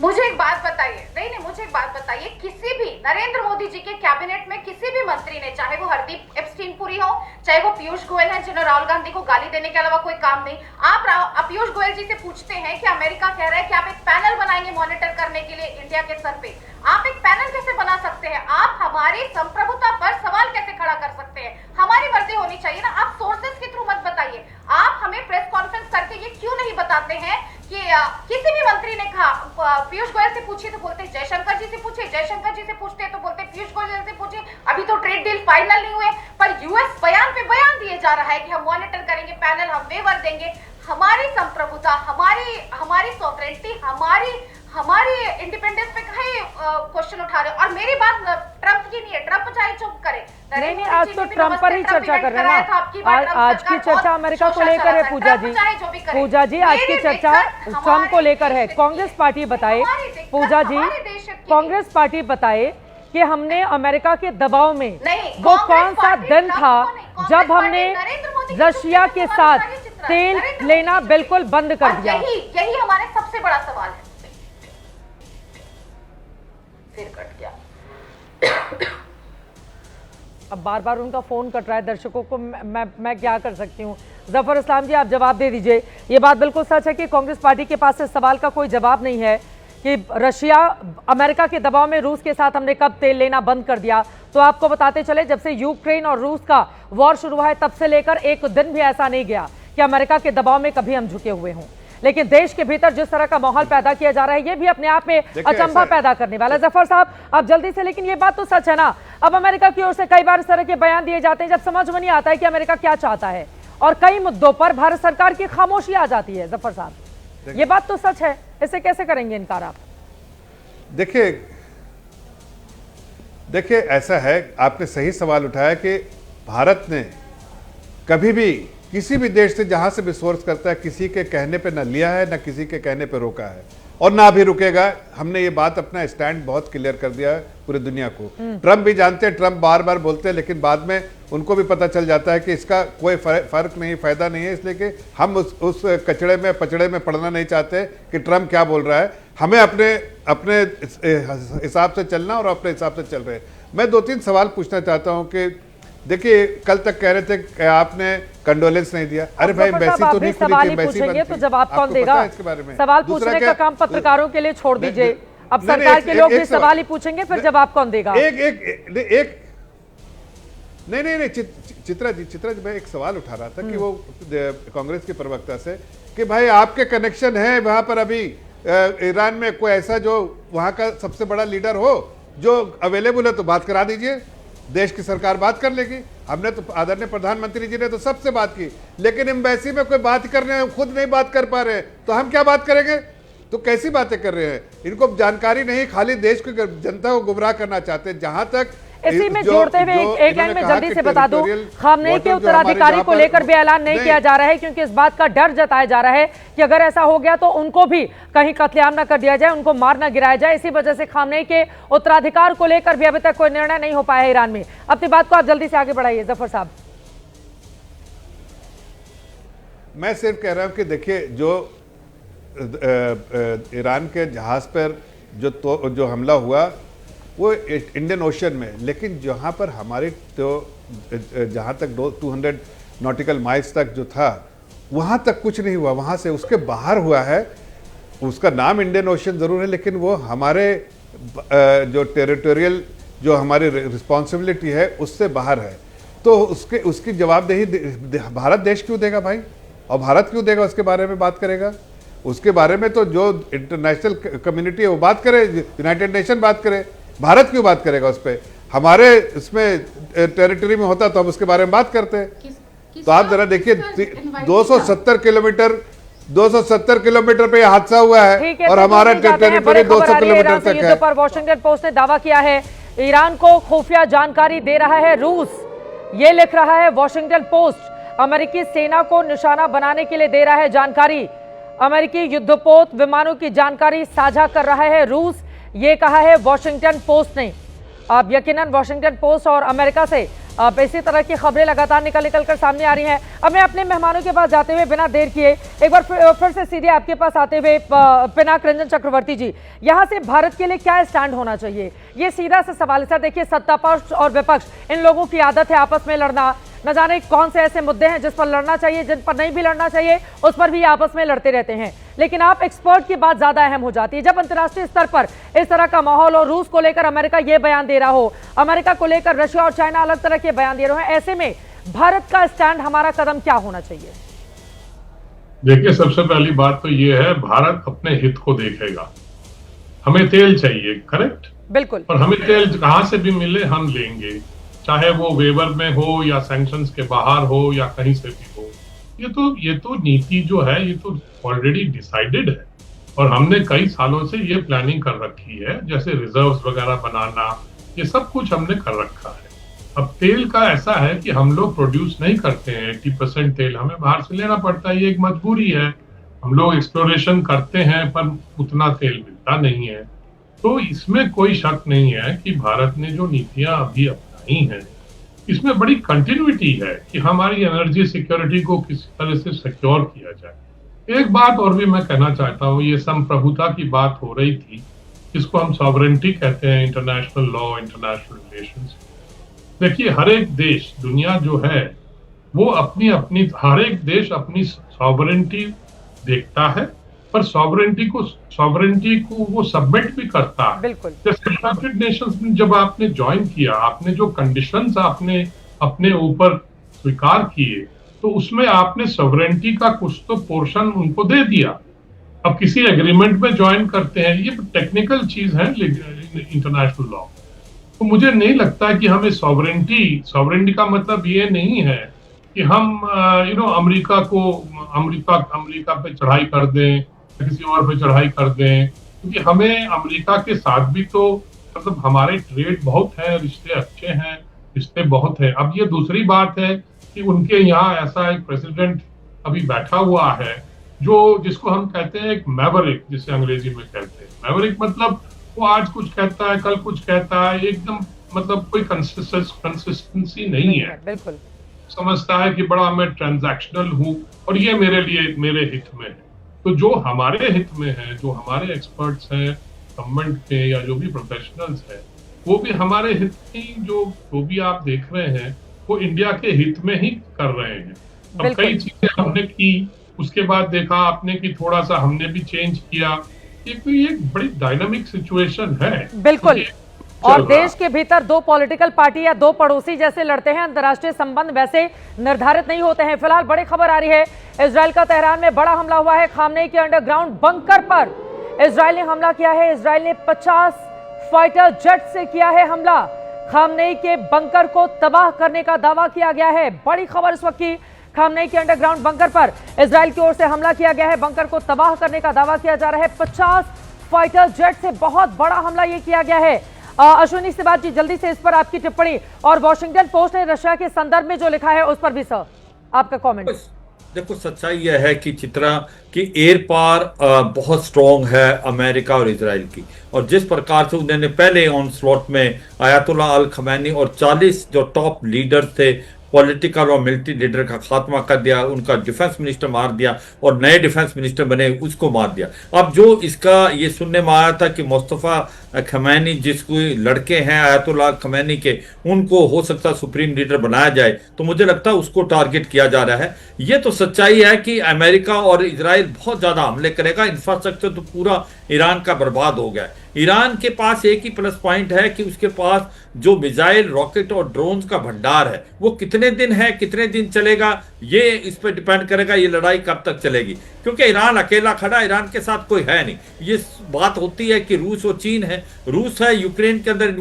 मुझे एक बात बताइए, नहीं मुझे एक बात बताइए, किसी भी नरेंद्र मोदी जी के कैबिनेट में किसी भी मंत्री ने, चाहे वो हरदीप एप्स्टीन पुरी हो, चाहे वो पीयूष गोयल है जिन्हें राहुल गांधी को गाली देने के अलावा कोई काम नहीं, आप पीयूष गोयल जी से पूछते हैं कि अमेरिका कह रहा है कि आप एक पैनल बनाएंगे मॉनिटर करने के लिए इंडिया के सर पे। आप एक पैनल कैसे बना सकते हैं? आप हमारी संप्रभुता पर सवाल कैसे खड़ा कर सकते हैं? हमारी मर्जी होनी चाहिए ना। आप सोर्सेस के थ्रू मत बताइए, आप हमें प्रेस कॉन्फ्रेंस करके ये क्यों नहीं बताते हैं कि किसी भी मंत्री ने कहा, पीयूष गोयल से पूछिए तो बोलते जयशंकर जी से पूछे, जयशंकर जी से पूछते तो बोलते पीयूष गोयल से पूछे, अभी तो ट्रेड डील फाइनल नहीं हुए, पर यूएस बयान पे बयान दिए जा रहा है कि हम मॉनिटर करेंगे पैनल, हम वेवर देंगे। हमारी संप्रभुता, हमारी सॉवरेनिटी, हमारी इंडिपेंडेंस पे कहीं क्वेश्चन उठा रहे हो। और मेरी बात ट्रंप की नहीं है, ट्रंप चाहे चुप करे। नहीं, आज तो ट्रंप पर ही चर्चा कर रहे हैं ना। आज की चर्चा अमेरिका को लेकर है पूजा जी। पूजा जी, आज की चर्चा ट्रंप को लेकर है। कांग्रेस पार्टी बताए, पूजा जी, कांग्रेस पार्टी बताए कि हमने अमेरिका के दबाव में, वो कौन सा दिन था जब हमने रशिया के साथ तेल लेना बिल्कुल बंद कर दिया? यही हमारे सबसे बड़ा सवाल है। फिर कट गया। अब बार बार उनका फोन कट रहा है, दर्शकों को मैं क्या कर सकती हूँ? जफर इस्लाम जी, आप जवाब दे दीजिए। ये बात बिल्कुल सच है कि कांग्रेस पार्टी के पास इस सवाल का कोई जवाब नहीं है कि रशिया अमेरिका के दबाव में रूस के साथ हमने कब तेल लेना बंद कर दिया। तो आपको बताते चले, जब से यूक्रेन और रूस का वॉर शुरू हुआ है तब से लेकर एक दिन भी ऐसा नहीं गया कि अमेरिका के दबाव में कभी हम झुके हुए हों। लेकिन देश के भीतर जिस तरह का माहौल पैदा किया जा रहा है, ये भी अपने आप में अचंभा पैदा करने वाला है। जफर साहब, आप जल्दी से, लेकिन ये बात तो सच है ना, अब अमेरिका की ओर से कई बार इस तरह के बयान दिए जाते हैं जब समझ में नहीं आता है कि अमेरिका क्या चाहता है, और कई मुद्दों पर भारत सरकार की खामोशी आ जाती है। जफर साहब, ये बात तो सच है, इसे कैसे करेंगे इनकार आप? देखिए ऐसा है, आपने सही सवाल उठाया कि भारत ने कभी भी किसी भी देश से जहां से भी सोर्स करता है, किसी के कहने पे ना लिया है, ना किसी के कहने पे रोका है, और ना भी रुकेगा। हमने ये बात, अपना स्टैंड बहुत क्लियर कर दिया है पूरी दुनिया को। ट्रंप भी जानते हैं, ट्रंप बार बार बोलते हैं, लेकिन बाद में उनको भी पता चल जाता है कि इसका कोई फर्क नहीं, फायदा नहीं है, इसलिए कि हम उस कचड़े में पचड़े में पड़ना नहीं चाहते कि ट्रंप क्या बोल रहा है। हमें अपने हिसाब से चलना, और अपने हिसाब से चल रहे हैं। मैं 2-3 सवाल पूछना चाहता हूँ कि देखिए, कल तक कह रहे थे कि आपने कंडोलेंस नहीं दिया। अरे भाई, वैसी तो नहीं खुली थी, वैसी पूछेंगे तो जवाब कौन देगा? इसके बारे में सवाल पूछने का काम पत्रकारों के लिए छोड़ दीजिए। अब सरकार के लोग भी सवाल ही पूछेंगे, फिर जवाब कौन देगा? नहीं, चित्रा जी, मैं एक सवाल उठा रहा था कि वो कांग्रेस के प्रवक्ता से कि भाई आपके कनेक्शन है वहां पर, अभी ईरान में कोई ऐसा जो वहां का सबसे बड़ा लीडर हो जो अवेलेबल है, तो बात करा दीजिए, देश की सरकार बात कर लेगी। हमने तो, आदरणीय प्रधानमंत्री जी ने तो सबसे बात की, लेकिन एम्बेसी में कोई बात करने खुद नहीं बात कर पा रहे, तो हम क्या बात करेंगे? तो कैसी बातें कर रहे हैं? इनको जानकारी नहीं, खाली देश की जनता को गुमराह करना चाहते हैं। जहां तक इसी में जोड़ते हुए एक लाइन में जल्दी से बता दूं, खामनेई के उत्तराधिकारी को लेकर भी ऐलान नहीं किया जा रहा है, क्योंकि इस बात का डर जताया जा रहा है कि अगर ऐसा हो गया तो उनको भी कहीं कत्लेआम न कर दिया जाए, उनको मार न गिराया जाए। इसी वजह से खामनेई के उत्तराधिकार को लेकर भी अभी तक कोई निर्णय नहीं हो पाया है ईरान में। अपनी बात को आप जल्दी से आगे बढ़ाइए जफर साहब। मैं सिर्फ कह रहा हूं कि देखिए, जो ईरान के जहाज पर जो हमला हुआ वो इंडियन ओशन में, लेकिन जहाँ पर हमारे तो जहाँ तक 200 नॉटिकल माइल्स तक जो था, वहाँ तक कुछ नहीं हुआ, वहाँ से उसके बाहर हुआ है। उसका नाम इंडियन ओशन ज़रूर है, लेकिन वो हमारे जो टेरिटोरियल, जो हमारी रिस्पॉन्सिबिलिटी है, उससे बाहर है। तो उसकी जवाबदेही भारत देश क्यों देगा भाई? और भारत क्यों देगा? उसके बारे में बात करेगा। उसके बारे में तो जो इंटरनेशनल कम्युनिटी है वो बात करे, यूनाइटेड नेशन बात करे। भारत क्यों बात करेगा उस पर? हमारे इसमें टेरिटरी में होता तो हम उसके बारे में बात करते। तो आप जरा देखिए, 270 किलोमीटर 270 किलोमीटर पे हादसा हुआ है और हमारा टेरिटरी 200 किलोमीटर तक है। पर वॉशिंगटन पोस्ट ने दावा किया है ईरान को खुफिया जानकारी दे रहा है रूस, ये लिख रहा है वॉशिंगटन पोस्ट। अमेरिकी सेना को निशाना बनाने के लिए दे रहा है जानकारी। अमेरिकी युद्धपोत विमानों की जानकारी साझा कर रहा है रूस, ये कहा है वॉशिंगटन पोस्ट ने। अब यकीनन वॉशिंगटन पोस्ट और अमेरिका से अब इसी तरह की खबरें लगातार निकल कर सामने आ रही हैं। अब मैं अपने मेहमानों के पास जाते हुए बिना देर किए एक बार फिर से सीधे आपके पास आते हुए पिनाक रंजन चक्रवर्ती जी, यहाँ से भारत के लिए क्या स्टैंड होना चाहिए? ये सीधा सा सवाल है सर। देखिए, सत्ता पक्ष और विपक्ष, इन लोगों की आदत है आपस में लड़ना। न जाने कौन से ऐसे मुद्दे हैं जिस पर लड़ना चाहिए, जिन पर नहीं भी लड़ना चाहिए उस पर भी आपस में लड़ते रहते हैं। लेकिन आप एक्सपर्ट की बात ज्यादा अहम हो जाती है जब अंतर्राष्ट्रीय स्तर पर इस तरह का माहौल हो। रूस को लेकर अमेरिका ये बयान दे रहा हो, अमेरिका को लेकर रशिया और चाइना अलग तरह के बयान दे रहे हैं। ऐसे में भारत का स्टैंड, हमारा कदम क्या होना चाहिए? देखिए, सबसे पहली बात तो ये है, भारत अपने हित को देखेगा। हमें तेल चाहिए, करेक्ट, बिल्कुल, और हमें तेल कहां से भी मिले हम लेंगे, चाहे वो वेवर में हो या सैंक्शंस के बाहर हो या कहीं से भी हो। ये तो नीति जो है ये तो ऑलरेडी डिसाइडेड है और हमने कई सालों से ये प्लानिंग कर रखी है, जैसे रिजर्व्स वगैरह बनाना, ये सब कुछ हमने कर रखा है। अब तेल का ऐसा है कि हम लोग प्रोड्यूस नहीं करते हैं, 80% तेल हमें बाहर से लेना पड़ता है, ये एक मजबूरी है। हम लोग एक्सप्लोरेशन करते हैं पर उतना तेल मिलता नहीं है। तो इसमें कोई शक नहीं है कि भारत ने जो नीतियां अभी अपनाई हैं इसमें बड़ी कंटिन्यूटी है कि हमारी एनर्जी सिक्योरिटी को किस तरह से सिक्योर किया जाए। एक बात और भी मैं कहना चाहता हूँ, ये संप्रभुता की बात हो रही थी, जिसको हम सॉवरेंटी कहते हैं, इंटरनेशनल लॉ, इंटरनेशनल रिलेशंस। देखिए, हर एक देश, दुनिया जो है वो हर एक देश अपनी सॉवरेंटी देखता है, पर सॉवरेंटी को वो सबमिट भी करता है। जैसे यूनाइटेड नेशंस में जब आपने ज्वाइन किया, आपने जो कंडीशंस आपने अपने ऊपर स्वीकार किए, तो उसमें आपने सॉवरेंटी का कुछ तो पोर्शन उनको दे दिया। अब किसी एग्रीमेंट में ज्वाइन करते हैं, ये टेक्निकल चीज है इंटरनेशनल लॉ। तो मुझे नहीं लगता कि हमें सॉवरेंटी का मतलब ये नहीं है कि हम अमेरिका पे चढ़ाई कर दें, किसी और पे चढ़ाई कर दें, क्योंकि हमें अमेरिका के साथ भी तो मतलब हमारे ट्रेड बहुत है, रिश्ते अच्छे हैं, रिश्ते बहुत हैं। अब ये दूसरी बात है कि उनके यहाँ ऐसा एक प्रेसिडेंट अभी बैठा हुआ है जिसको हम कहते हैं एक मैवरिक, जिसे अंग्रेजी में कहते हैं। मैवरिक मतलब वो आज कुछ कहता है, कल कुछ कहता है, एकदम मतलब कोई कंसिस्टेंसी नहीं है। बिल्कुल समझता है कि बड़ा मैं ट्रांजैक्शनल हूँ और ये मेरे हित में है। तो जो हमारे हित में है, जो हमारे एक्सपर्ट्स हैं गवर्नमेंट के या जो भी प्रोफेशनल्स हैं, वो भी हमारे हित में, जो भी आप देख रहे हैं वो इंडिया के हित में ही कर रहे हैं। अब कई चीजें हमने की, उसके बाद देखा आपने कि थोड़ा सा हमने भी चेंज किया। ये बड़ी डायनामिक सिचुएशन है। बिल्कुल, और देश के भीतर दो पॉलिटिकल पार्टी या दो पड़ोसी जैसे लड़ते हैं, अंतर्राष्ट्रीय संबंध वैसे निर्धारित नहीं होते हैं। फिलहाल बड़ी खबर आ रही है, इजराइल का तेहरान में बड़ा हमला हुआ है। खामनेई के अंडरग्राउंड बंकर पर इजराइल ने हमला किया है। इजराइल ने 50 फाइटर जेट से किया है हमला। खामनेई के बंकर को तबाह करने का दावा किया गया है। बड़ी खबर इस वक्त की, खामनेई के अंडरग्राउंड बंकर पर इजराइल की ओर से हमला किया गया है। बंकर को तबाह करने का दावा किया जा रहा है। 50 फाइटर जेट से बहुत बड़ा हमला ये किया गया है। अश्विनी से बात जी, जल्दी से इस पर आपकी टिप्पणी, और वॉशिंगटन पोस्ट ने रशिया के संदर्भ में जो लिखा है उस पर भी सर आपका कमेंट। देखो, सच्चाई यह है कि चित्रा की एयर पार बहुत स्ट्रॉन्ग है अमेरिका और इजराइल की, और जिस प्रकार से उन्होंने पहले ऑन स्लॉट में अयातुल्लाह अल खमैनी और 40 जो टॉप लीडर थे, पॉलिटिकल और मिलिट्री लीडर का खात्मा कर दिया, उनका डिफेंस मिनिस्टर मार दिया और नए डिफेंस मिनिस्टर बने उसको मार दिया। अब जो इसका ये सुनने में आया था कि मुस्तफ़ा खमैनी जिसको लड़के हैं अयातुल्लाह खमैनी के, उनको हो सकता सुप्रीम लीडर बनाया जाए, तो मुझे लगता है उसको टारगेट किया जा रहा है। ये तो सच्चाई है कि अमेरिका और इजराइल बहुत ज्यादा हमले करेगा, इंफ्रास्ट्रक्चर तो पूरा ईरान का बर्बाद हो गया है। ईरान के पास एक ही प्लस पॉइंट है कि उसके पास जो मिसाइल, रॉकेट और ड्रोन्स का भंडार है वो कितने दिन है, कितने दिन चलेगा, ये इस पर डिपेंड करेगा ये लड़ाई कब तक चलेगी। क्योंकि ईरान अकेला खड़ा, ईरान के साथ कोई है नहीं। ये बात होती है कि रूस और चीन है, रूस है यूक्रेन के अंदर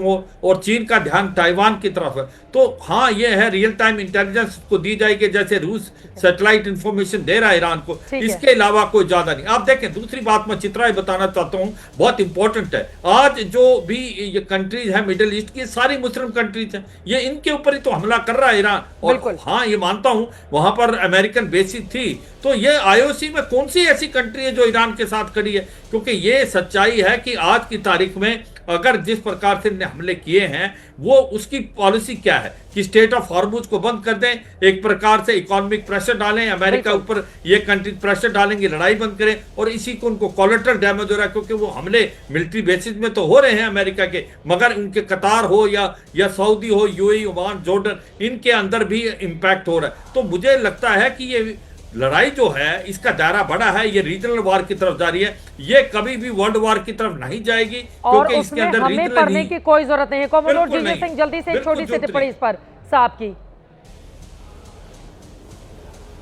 और चीन का ध्यान ताइवान की तरफ है। तो हाँ, ये है रियल टाइम इंटेलिजेंस को दी जाएगी, जैसे रूस सैटेलाइट इंफॉर्मेशन दे रहा है ईरान को, इसके अलावा कोई ज्यादा नहीं। आप देखें, दूसरी बात मैं चित्रा बताना चाहता हूँ, बहुत इंपॉर्टेंट है। आज जो भी ये कंट्रीज है मिडिल ईस्ट की, सारी मुस्लिम कंट्रीज हैं, ये इनके ऊपर ही तो हमला कर रहा है ईरान। और हाँ, ये मानता हूं वहां पर अमेरिकन बेसिस थी, तो ये आईओसी में कौन सी ऐसी कंट्री है जो ईरान के साथ खड़ी है? क्योंकि ये सच्चाई है कि आज की तारीख में अगर जिस प्रकार से हमले किए हैं, वो उसकी पॉलिसी क्या है कि स्टेट ऑफ हॉर्मुज को बंद कर दें, एक प्रकार से इकोनॉमिक प्रेशर डालें, अमेरिका ऊपर ये कंट्री प्रेशर डालेंगे, लड़ाई बंद करें, और इसी को उनको कोलेटरल डैमेज हो रहा है। क्योंकि वो हमले मिलिट्री बेसिस में तो हो रहे हैं अमेरिका के, मगर उनके कतार हो या सऊदी हो, यूएई, ओमान, जॉर्डन, इनके अंदर भी इम्पैक्ट हो रहा है। तो मुझे लगता है कि ये लड़ाई जो है इसका दायरा बड़ा है, ये रीजनल वार की तरफ जा रही है, ये कभी भी वर्ल्ड वार की तरफ नहीं जाएगी, क्योंकि इसके अंदर हमें पढ़ने की कोई जरूरत नहीं है। कॉमोडोर जीजे सिंह, जल्दी से एक छोटी सी टिप्पणी इस पर साहब की।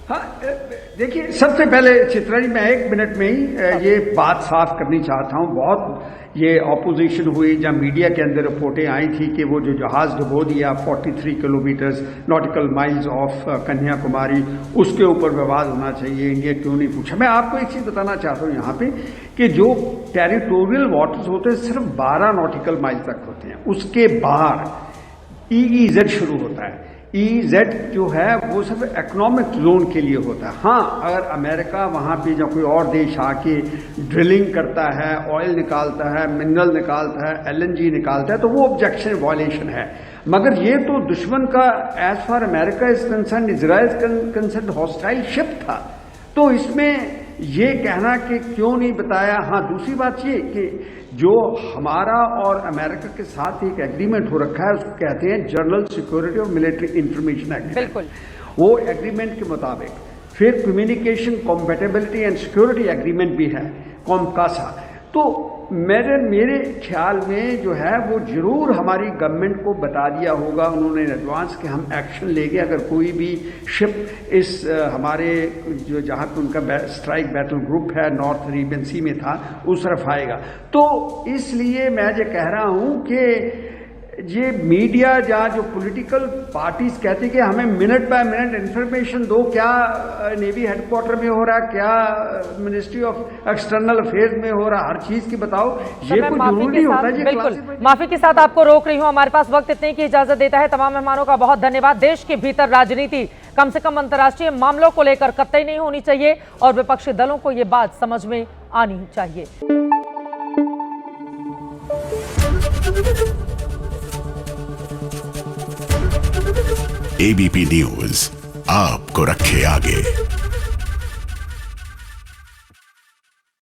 हाँ, देखिए, सबसे पहले चित्रा जी, मैं 1 मिनट में ही ये बात साफ करनी चाहता हूँ। बहुत ये ऑपोजिशन हुई जब मीडिया के अंदर रिपोर्टें आई थी कि वो जो जहाज डुबो दिया 43 kilometre nautical miles of Kanyakumari, उसके ऊपर विवाद होना चाहिए, इंडिया क्यों नहीं पूछा। मैं आपको एक चीज़ बताना चाहता हूँ यहाँ पे कि जो टेरिटोरियल वाटर्स होते हैं सिर्फ 12 नॉटिकल माइल तक होते हैं, उसके बाहर EEZ शुरू होता है। EEZ जो है वो सिर्फ इकोनॉमिक जोन के लिए होता है। हाँ, अगर अमेरिका वहाँ पे या कोई और देश आके ड्रिलिंग करता है, ऑयल निकालता है, मिनरल निकालता है, LNG निकालता है, तो वो ऑब्जेक्शन वॉयलेशन है। मगर ये तो दुश्मन का, as far America is concern, Israel concern, hostile ship था। तो इसमें ये कहना कि क्यों नहीं बताया। हाँ, दूसरी बात ये कि जो हमारा और अमेरिका के साथ एक एग्रीमेंट हो रखा है, उसको कहते हैं जनरल सिक्योरिटी और मिलिट्री इंफॉर्मेशन एग्रीमेंट। वो एग्रीमेंट के मुताबिक फिर communication compatibility and security agreement भी है, कॉमकासा। तो मेरे ख्याल में जो है वो जरूर हमारी गवर्नमेंट को बता दिया होगा उन्होंने एडवांस कि हम एक्शन लेंगे अगर कोई भी शिप इस हमारे जो जहाँ पे उनका स्ट्राइक बैटल ग्रुप है नॉर्थ अरेबियन सी में था, उस तरफ आएगा। तो इसलिए मैं ये कह रहा हूँ कि ये मीडिया या जो पॉलिटिकल पार्टीज कहती कि हमें मिनट बाय मिनट इंफॉर्मेशन दो, क्या नेवी हेडक्वार्टर में हो रहा है, क्या मिनिस्ट्री ऑफ एक्सटर्नल अफेयर्स में हो रहा है, हर चीज की बताओ, ये कोई जरूरी नहीं होता है। बिल्कुल, माफी के साथ आपको रोक रही हूँ, हमारे पास वक्त इतने की इजाजत देता है। तमाम मेहमानों का बहुत धन्यवाद। देश के भीतर राजनीति कम से कम अंतर्राष्ट्रीय मामलों को लेकर कतई नहीं होनी चाहिए और विपक्षी दलों को ये बात समझ में आनी चाहिए। ABP न्यूज आपको रखे आगे।